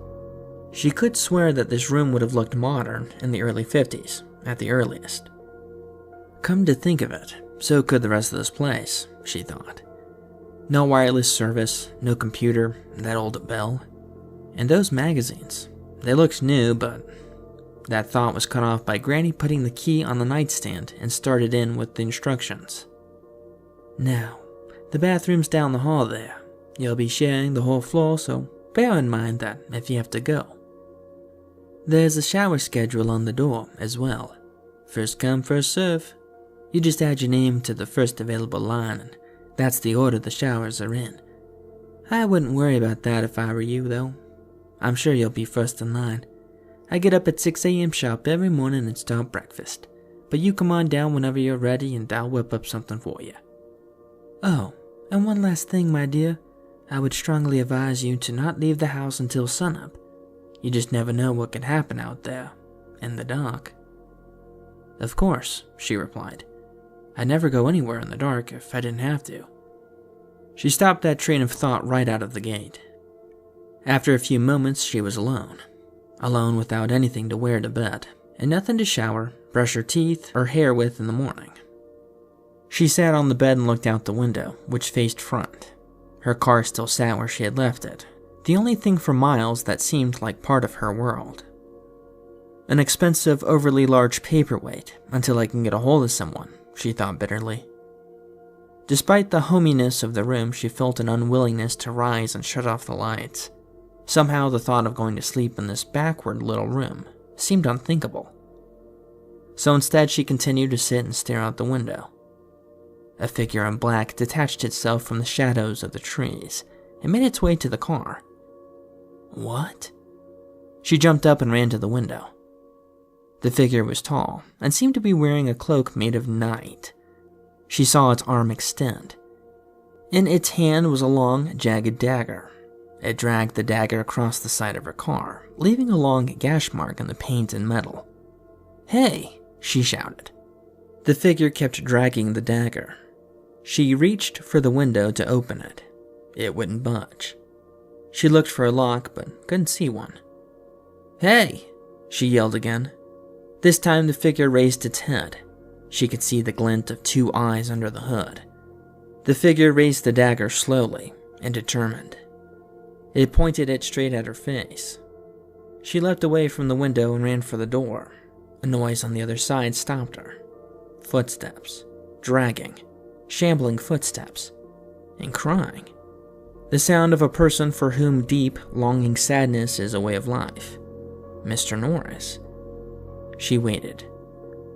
She could swear that this room would have looked modern in the early 50s, at the earliest. Come to think of it, so could the rest of this place, she thought. No wireless service, no computer, that old bell. And those magazines, they looked new, but that thought was cut off by Granny putting the key on the nightstand and started in with the instructions. "Now, the bathroom's down the hall there. You'll be sharing the whole floor, so bear in mind that if you have to go. There's a shower schedule on the door as well. First come, first serve. You just add your name to the first available line, and that's the order the showers are in. I wouldn't worry about that if I were you, though. I'm sure you'll be first in line. I get up at 6 a.m. sharp every morning and start breakfast, but you come on down whenever you're ready and I'll whip up something for you. Oh, and one last thing, my dear. I would strongly advise you to not leave the house until sunup. You just never know what could happen out there, in the dark." "Of course," she replied. "I'd never go anywhere in the dark if I didn't have to." She stopped that train of thought right out of the gate. After a few moments, she was alone. Alone without anything to wear to bed, and nothing to shower, brush her teeth, or hair with in the morning. She sat on the bed and looked out the window, which faced front. Her car still sat where she had left it, the only thing for miles that seemed like part of her world. An expensive, overly large paperweight, until I can get a hold of someone, she thought bitterly. Despite the hominess of the room, she felt an unwillingness to rise and shut off the lights. Somehow the thought of going to sleep in this backward little room seemed unthinkable. So instead she continued to sit and stare out the window. A figure in black detached itself from the shadows of the trees and made its way to the car. What? She jumped up and ran to the window. The figure was tall and seemed to be wearing a cloak made of night. She saw its arm extend. In its hand was a long, jagged dagger. It dragged the dagger across the side of her car, leaving a long gash mark in the paint and metal. "Hey!" she shouted. The figure kept dragging the dagger. She reached for the window to open it. It wouldn't budge. She looked for a lock, but couldn't see one. "Hey!" she yelled again. This time the figure raised its head. She could see the glint of two eyes under the hood. The figure raised the dagger slowly and determined. It pointed it straight at her face. She leapt away from the window and ran for the door. A noise on the other side stopped her. Footsteps, dragging, shambling footsteps, and crying. The sound of a person for whom deep, longing sadness is a way of life. Mr. Norris. She waited.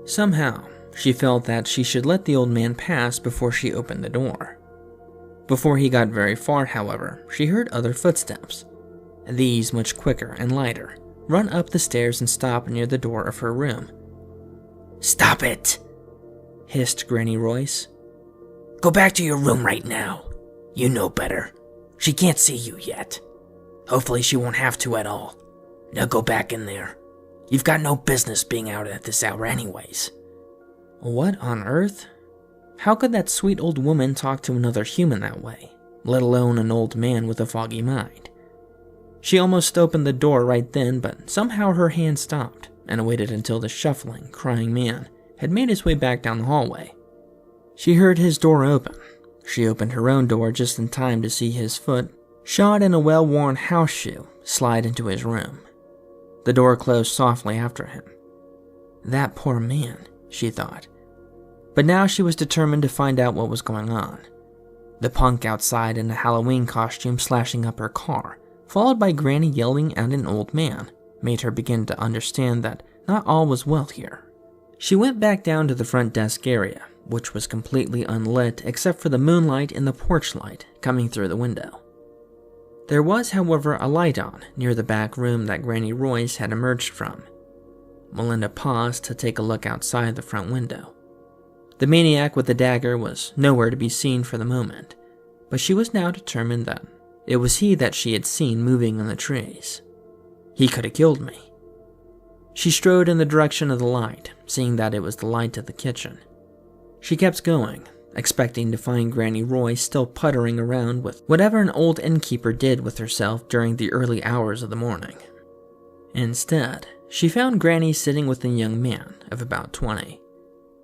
Somehow, she felt that she should let the old man pass before she opened the door. Before he got very far, however, she heard other footsteps. These, much quicker and lighter, run up the stairs and stop near the door of her room. "Stop it!" hissed Granny Royce. "Go back to your room right now. You know better. She can't see you yet. Hopefully she won't have to at all. Now go back in there. You've got no business being out at this hour anyways." What on earth? How could that sweet old woman talk to another human that way, let alone an old man with a foggy mind? She almost opened the door right then, but somehow her hand stopped and waited until the shuffling, crying man had made his way back down the hallway. She heard his door open. She opened her own door just in time to see his foot, shod in a well-worn house shoe, slide into his room. The door closed softly after him. That poor man, she thought. But now she was determined to find out what was going on. The punk outside in a Halloween costume slashing up her car, followed by Granny yelling at an old man, made her begin to understand that not all was well here. She went back down to the front desk area, which was completely unlit except for the moonlight and the porch light coming through the window. There was, however, a light on near the back room that Granny Royce had emerged from. Melinda paused to take a look outside the front window. The maniac with the dagger was nowhere to be seen for the moment, but she was now determined that it was he that she had seen moving in the trees. He could have killed me. She strode in the direction of the light, seeing that it was the light of the kitchen. She kept going, expecting to find Granny Royce still puttering around with whatever an old innkeeper did with herself during the early hours of the morning. Instead, she found Granny sitting with a young man of about 20.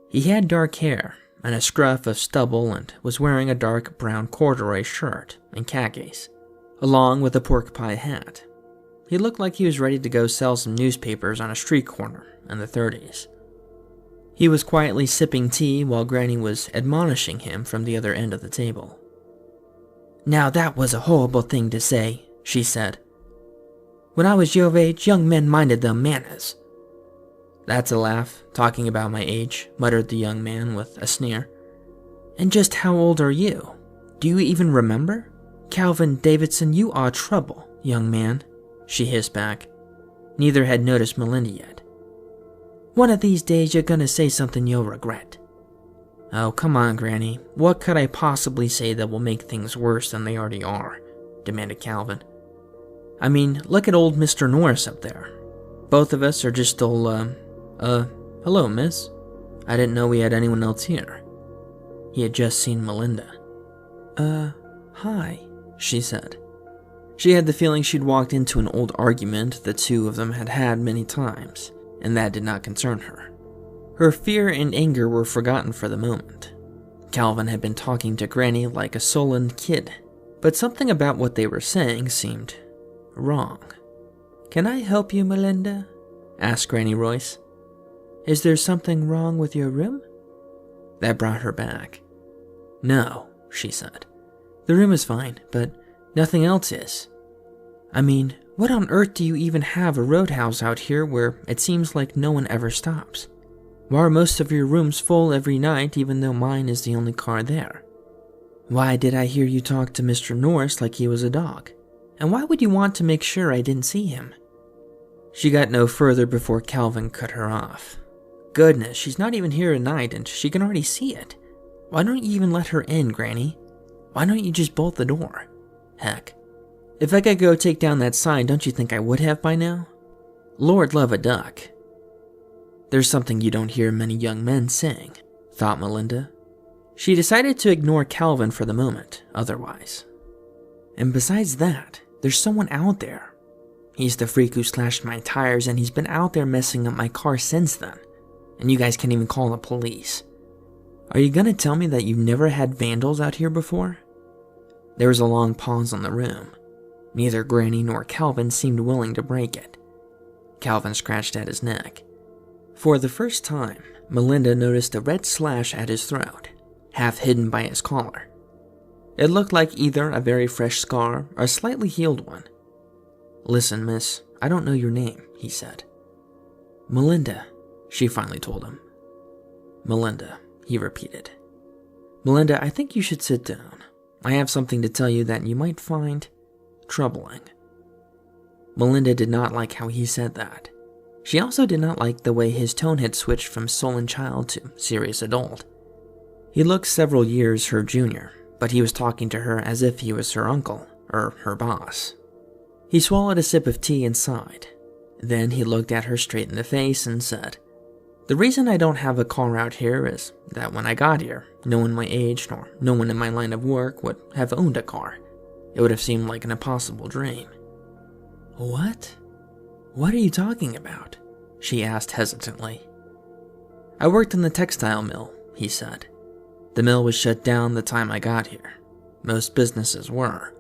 He had dark hair and a scruff of stubble and was wearing a dark brown corduroy shirt and khakis, along with a pork pie hat. He looked like he was ready to go sell some newspapers on a street corner in the 30s. He was quietly sipping tea while Granny was admonishing him from the other end of the table. "Now that was a horrible thing to say," she said. "When I was your age, young men minded their manners." "That's a laugh, talking about my age," muttered the young man with a sneer. "And just how old are you? Do you even remember? Calvin Davidson, you are trouble, young man," she hissed back. Neither had noticed Melinda yet. "One of these days you're gonna say something you'll regret." "Oh, come on, Granny. What could I possibly say that will make things worse than they already are?" demanded Calvin. "I mean, look at old Mr. Norris up there. Both of us are just still, hello, miss. I didn't know we had anyone else here." He had just seen Melinda. Hi," she said. She had the feeling she'd walked into an old argument the two of them had had many times, and that did not concern her. Her fear and anger were forgotten for the moment. Calvin had been talking to Granny like a sullen kid, but something about what they were saying seemed wrong. "Can I help you, Melinda?" asked Granny Royce. "Is there something wrong with your room?" That brought her back. "No," she said. "The room is fine, but nothing else is. I mean, what on earth do you even have a roadhouse out here where it seems like no one ever stops? Why are most of your rooms full every night even though mine is the only car there? Why did I hear you talk to Mr. Norris like he was a dog? And why would you want to make sure I didn't see him?" She got no further before Calvin cut her off. "Goodness, she's not even here tonight and she can already see it. Why don't you even let her in, Granny? Why don't you just bolt the door? Heck, if I could go take down that sign, don't you think I would have by now? Lord love a duck." "There's something you don't hear many young men saying," thought Melinda. She decided to ignore Calvin for the moment, otherwise. "And besides that, there's someone out there. He's the freak who slashed my tires and he's been out there messing up my car since then. And you guys can't even call the police. Are you gonna tell me that you've never had vandals out here before?" There was a long pause in the room. Neither Granny nor Calvin seemed willing to break it. Calvin scratched at his neck. For the first time, Melinda noticed a red slash at his throat, half hidden by his collar. It looked like either a very fresh scar or a slightly healed one. "Listen, miss, I don't know your name," he said. "Melinda," she finally told him. "Melinda," he repeated. "Melinda, I think you should sit down. I have something to tell you that you might find troubling." Melinda did not like how he said that. She also did not like the way his tone had switched from sullen child to serious adult. He looked several years her junior, but he was talking to her as if he was her uncle, or her boss. He swallowed a sip of tea and sighed. Then he looked at her straight in the face and said, "The reason I don't have a car out here is that when I got here, no one my age nor no one in my line of work would have owned a car. It would have seemed like an impossible dream." What? What are you talking about? She asked hesitantly. I worked in the textile mill, he said. The mill was shut down the time I got here. Most businesses were.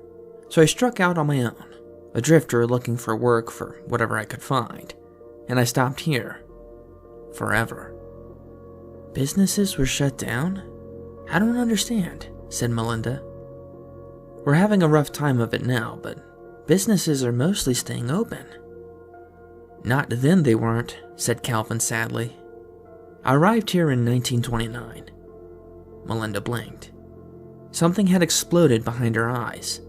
So I struck out on my own, a drifter looking for work for whatever I could find. And I stopped here. Forever. Businesses were shut down? I don't understand, said Melinda. We're having a rough time of it now, but businesses are mostly staying open. Not then they weren't, said Calvin sadly. I arrived here in 1929. Melinda blinked. Something had exploded behind her eyes.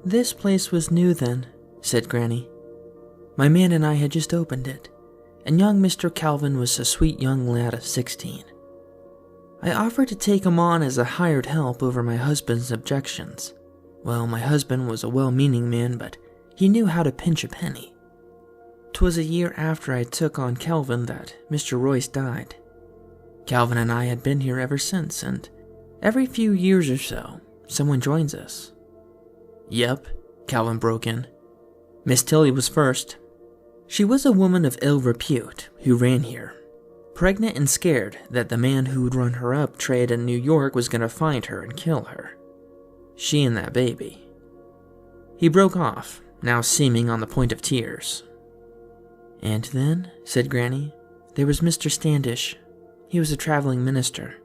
This place was new then, said Granny. My man and I had just opened it, and young Mr. Calvin was a sweet young lad of 16. I offered to take him on as a hired help over my husband's objections. Well, my husband was a well-meaning man, but he knew how to pinch a penny. 'Twas a year after I took on Calvin that Mr. Royce died. Calvin and I had been here ever since, and every few years or so, someone joins us. Yep, Calvin broke in. Miss Tilly was first. She was a woman of ill repute who ran here, pregnant and scared that the man who'd run her up trade in New York was going to find her and kill her. She and that baby. He broke off, now seeming on the point of tears. And then, said Granny, there was Mr. Standish. He was a traveling minister.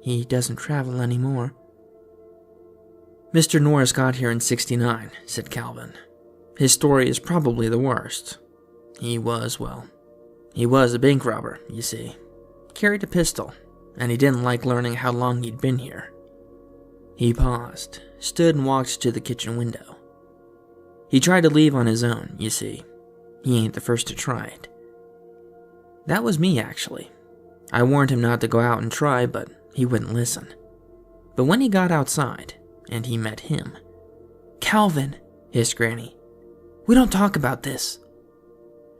He doesn't travel anymore. Mr. Norris got here in '69, said Calvin. His story is probably the worst. He was a bank robber, you see. Carried a pistol, and he didn't like learning how long he'd been here. He paused, stood and walked to the kitchen window. He tried to leave on his own, you see. He ain't the first to try it. That was me, actually. I warned him not to go out and try, but he wouldn't listen. But when he got outside, and he met him... Calvin, hissed Granny. We don't talk about this.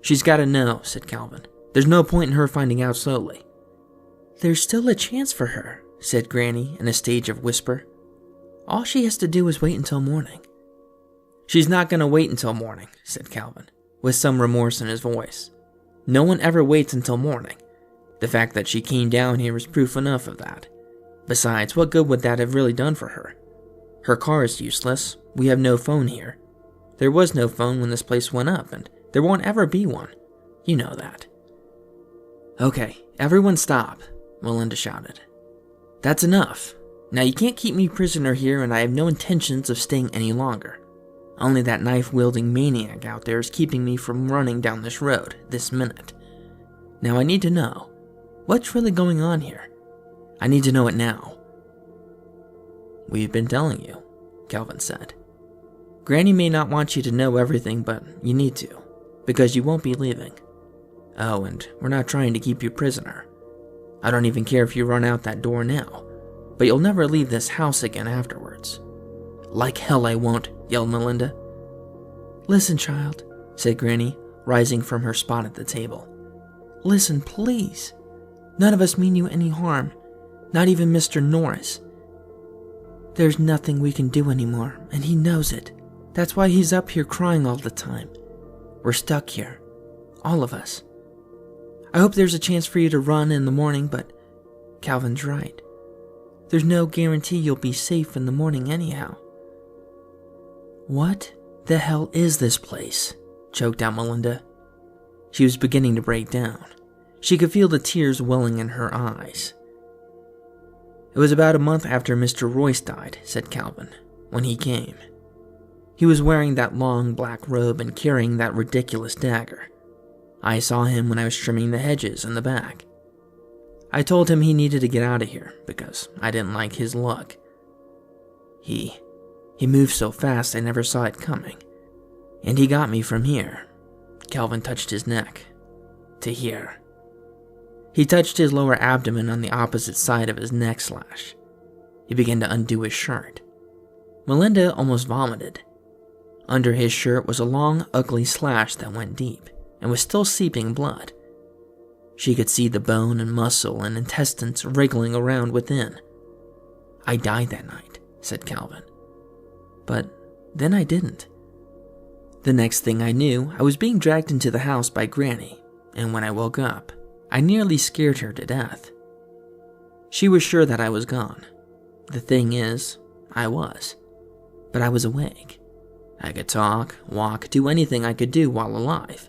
She's got to know, said Calvin. There's no point in her finding out slowly. There's still a chance for her, said Granny in a stage of whisper. All she has to do is wait until morning. She's not going to wait until morning, said Calvin, with some remorse in his voice. No one ever waits until morning. The fact that she came down here is proof enough of that. Besides, what good would that have really done for her? Her car is useless. We have no phone here. There was no phone when this place went up, and there won't ever be one. You know that. Okay, everyone stop, Melinda shouted. That's enough. Now you can't keep me prisoner here, and I have no intentions of staying any longer. Only that knife-wielding maniac out there is keeping me from running down this road this minute. Now I need to know, what's really going on here? I need to know it now. We've been telling you, Calvin said. Granny may not want you to know everything, but you need to, because you won't be leaving. Oh, and we're not trying to keep you prisoner. I don't even care if you run out that door now, but you'll never leave this house again afterwards. Like hell I won't, yelled Melinda. Listen, child, said Granny, rising from her spot at the table. Listen, please. None of us mean you any harm, not even Mr. Norris. There's nothing we can do anymore, and he knows it. That's why he's up here crying all the time. We're stuck here, all of us. I hope there's a chance for you to run in the morning, but Calvin's right. There's no guarantee you'll be safe in the morning anyhow. What the hell is this place? Choked out Melinda. She was beginning to break down. She could feel the tears welling in her eyes. It was about a month after Mr. Royce died, said Calvin, when he came. He was wearing that long black robe and carrying that ridiculous dagger. I saw him when I was trimming the hedges in the back. I told him he needed to get out of here because I didn't like his luck. He moved so fast I never saw it coming. And he got me from here. Calvin touched his neck. To here. He touched his lower abdomen on the opposite side of his neck slash. He began to undo his shirt. Melinda almost vomited. Under his shirt was a long, ugly slash that went deep and was still seeping blood. She could see the bone and muscle and intestines wriggling around within. I died that night, said Calvin. But then I didn't. The next thing I knew, I was being dragged into the house by Granny, and when I woke up, I nearly scared her to death. She was sure that I was gone. The thing is, I was. But I was awake. I could talk, walk, do anything I could do while alive.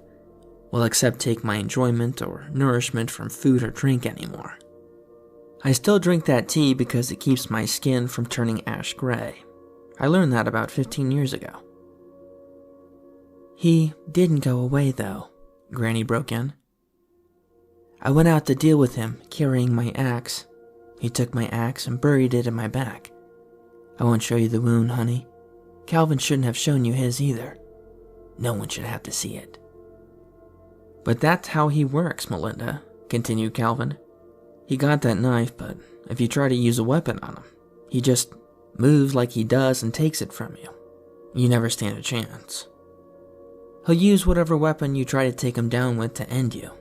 Well, except take my enjoyment or nourishment from food or drink anymore. I still drink that tea because it keeps my skin from turning ash gray. I learned that about 15 years ago. He didn't go away, though, Granny broke in. I went out to deal with him, carrying my axe. He took my axe and buried it in my back. I won't show you the wound, honey. Calvin shouldn't have shown you his either. No one should have to see it. But that's how he works, Melinda, continued Calvin. He got that knife, but if you try to use a weapon on him, he just moves like he does and takes it from you. You never stand a chance. He'll use whatever weapon you try to take him down with to end you.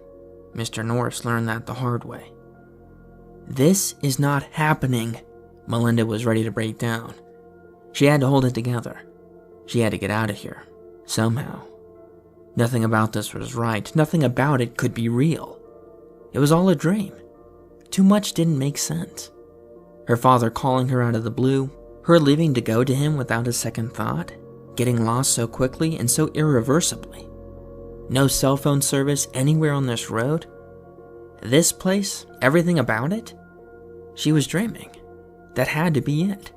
Mr. Norris learned that the hard way. This is not happening. Melinda was ready to break down. She had to hold it together. She had to get out of here, somehow. Nothing about this was right. Nothing about it could be real. It was all a dream. Too much didn't make sense. Her father calling her out of the blue, her leaving to go to him without a second thought, getting lost so quickly and so irreversibly. No cell phone service anywhere on this road. This place, everything about it. She was dreaming. That had to be it.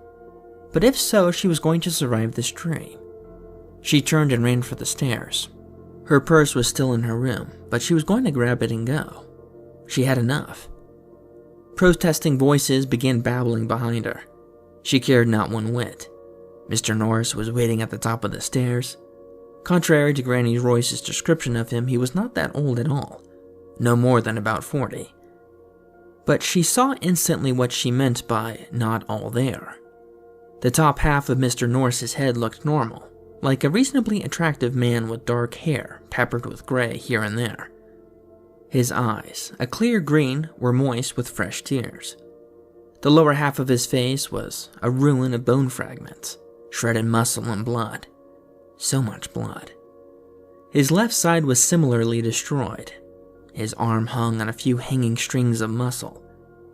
But if so, she was going to survive this dream. She turned and ran for the stairs. Her purse was still in her room, but she was going to grab it and go. She had enough. Protesting voices began babbling behind her. She cared not one whit. Mr. Norris was waiting at the top of the stairs. Contrary to Granny Royce's description of him, he was not that old at all. No more than about 40. But she saw instantly what she meant by not all there. The top half of Mr. Norris's head looked normal, like a reasonably attractive man with dark hair peppered with gray here and there. His eyes, a clear green, were moist with fresh tears. The lower half of his face was a ruin of bone fragments, shredded muscle and blood. So much blood. His left side was similarly destroyed. His arm hung on a few hanging strings of muscle.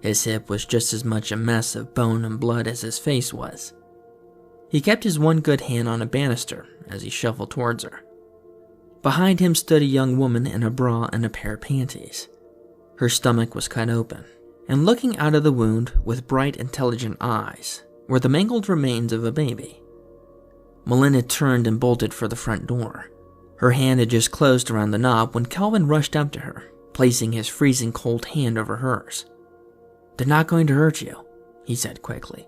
His hip was just as much a mess of bone and blood as his face was. He kept his one good hand on a banister as he shuffled towards her. Behind him stood a young woman in a bra and a pair of panties. Her stomach was cut open, and looking out of the wound with bright, intelligent eyes were the mangled remains of a baby. Melinda turned and bolted for the front door. Her hand had just closed around the knob when Calvin rushed up to her, placing his freezing cold hand over hers. "They're not going to hurt you," he said quickly.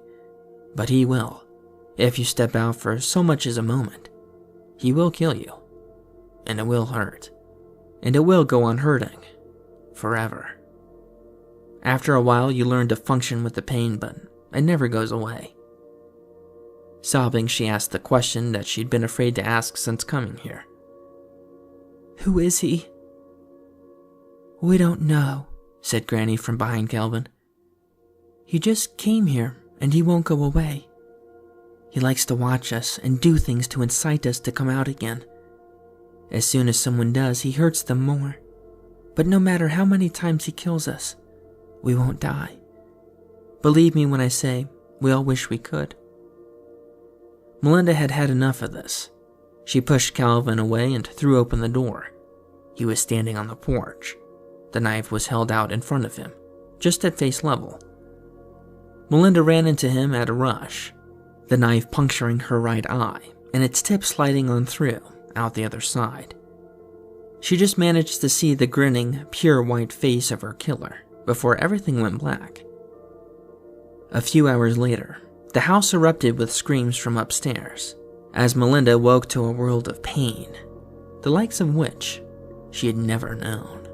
"But he will. If you step out for so much as a moment, he will kill you. And it will hurt. And it will go on hurting. Forever. After a while, you learn to function with the pain, but it never goes away." Sobbing, she asked the question that she'd been afraid to ask since coming here. "Who is he?" "We don't know," said Granny from behind Calvin. "He just came here, and he won't go away. He likes to watch us and do things to incite us to come out again. As soon as someone does, he hurts them more. But no matter how many times he kills us, we won't die. Believe me when I say we all wish we could." Melinda had had enough of this. She pushed Calvin away and threw open the door. He was standing on the porch. The knife was held out in front of him, just at face level. Melinda ran into him at a rush, the knife puncturing her right eye and its tip sliding on through, out the other side. She just managed to see the grinning, pure white face of her killer before everything went black. A few hours later, the house erupted with screams from upstairs as Melinda woke to a world of pain, the likes of which she had never known.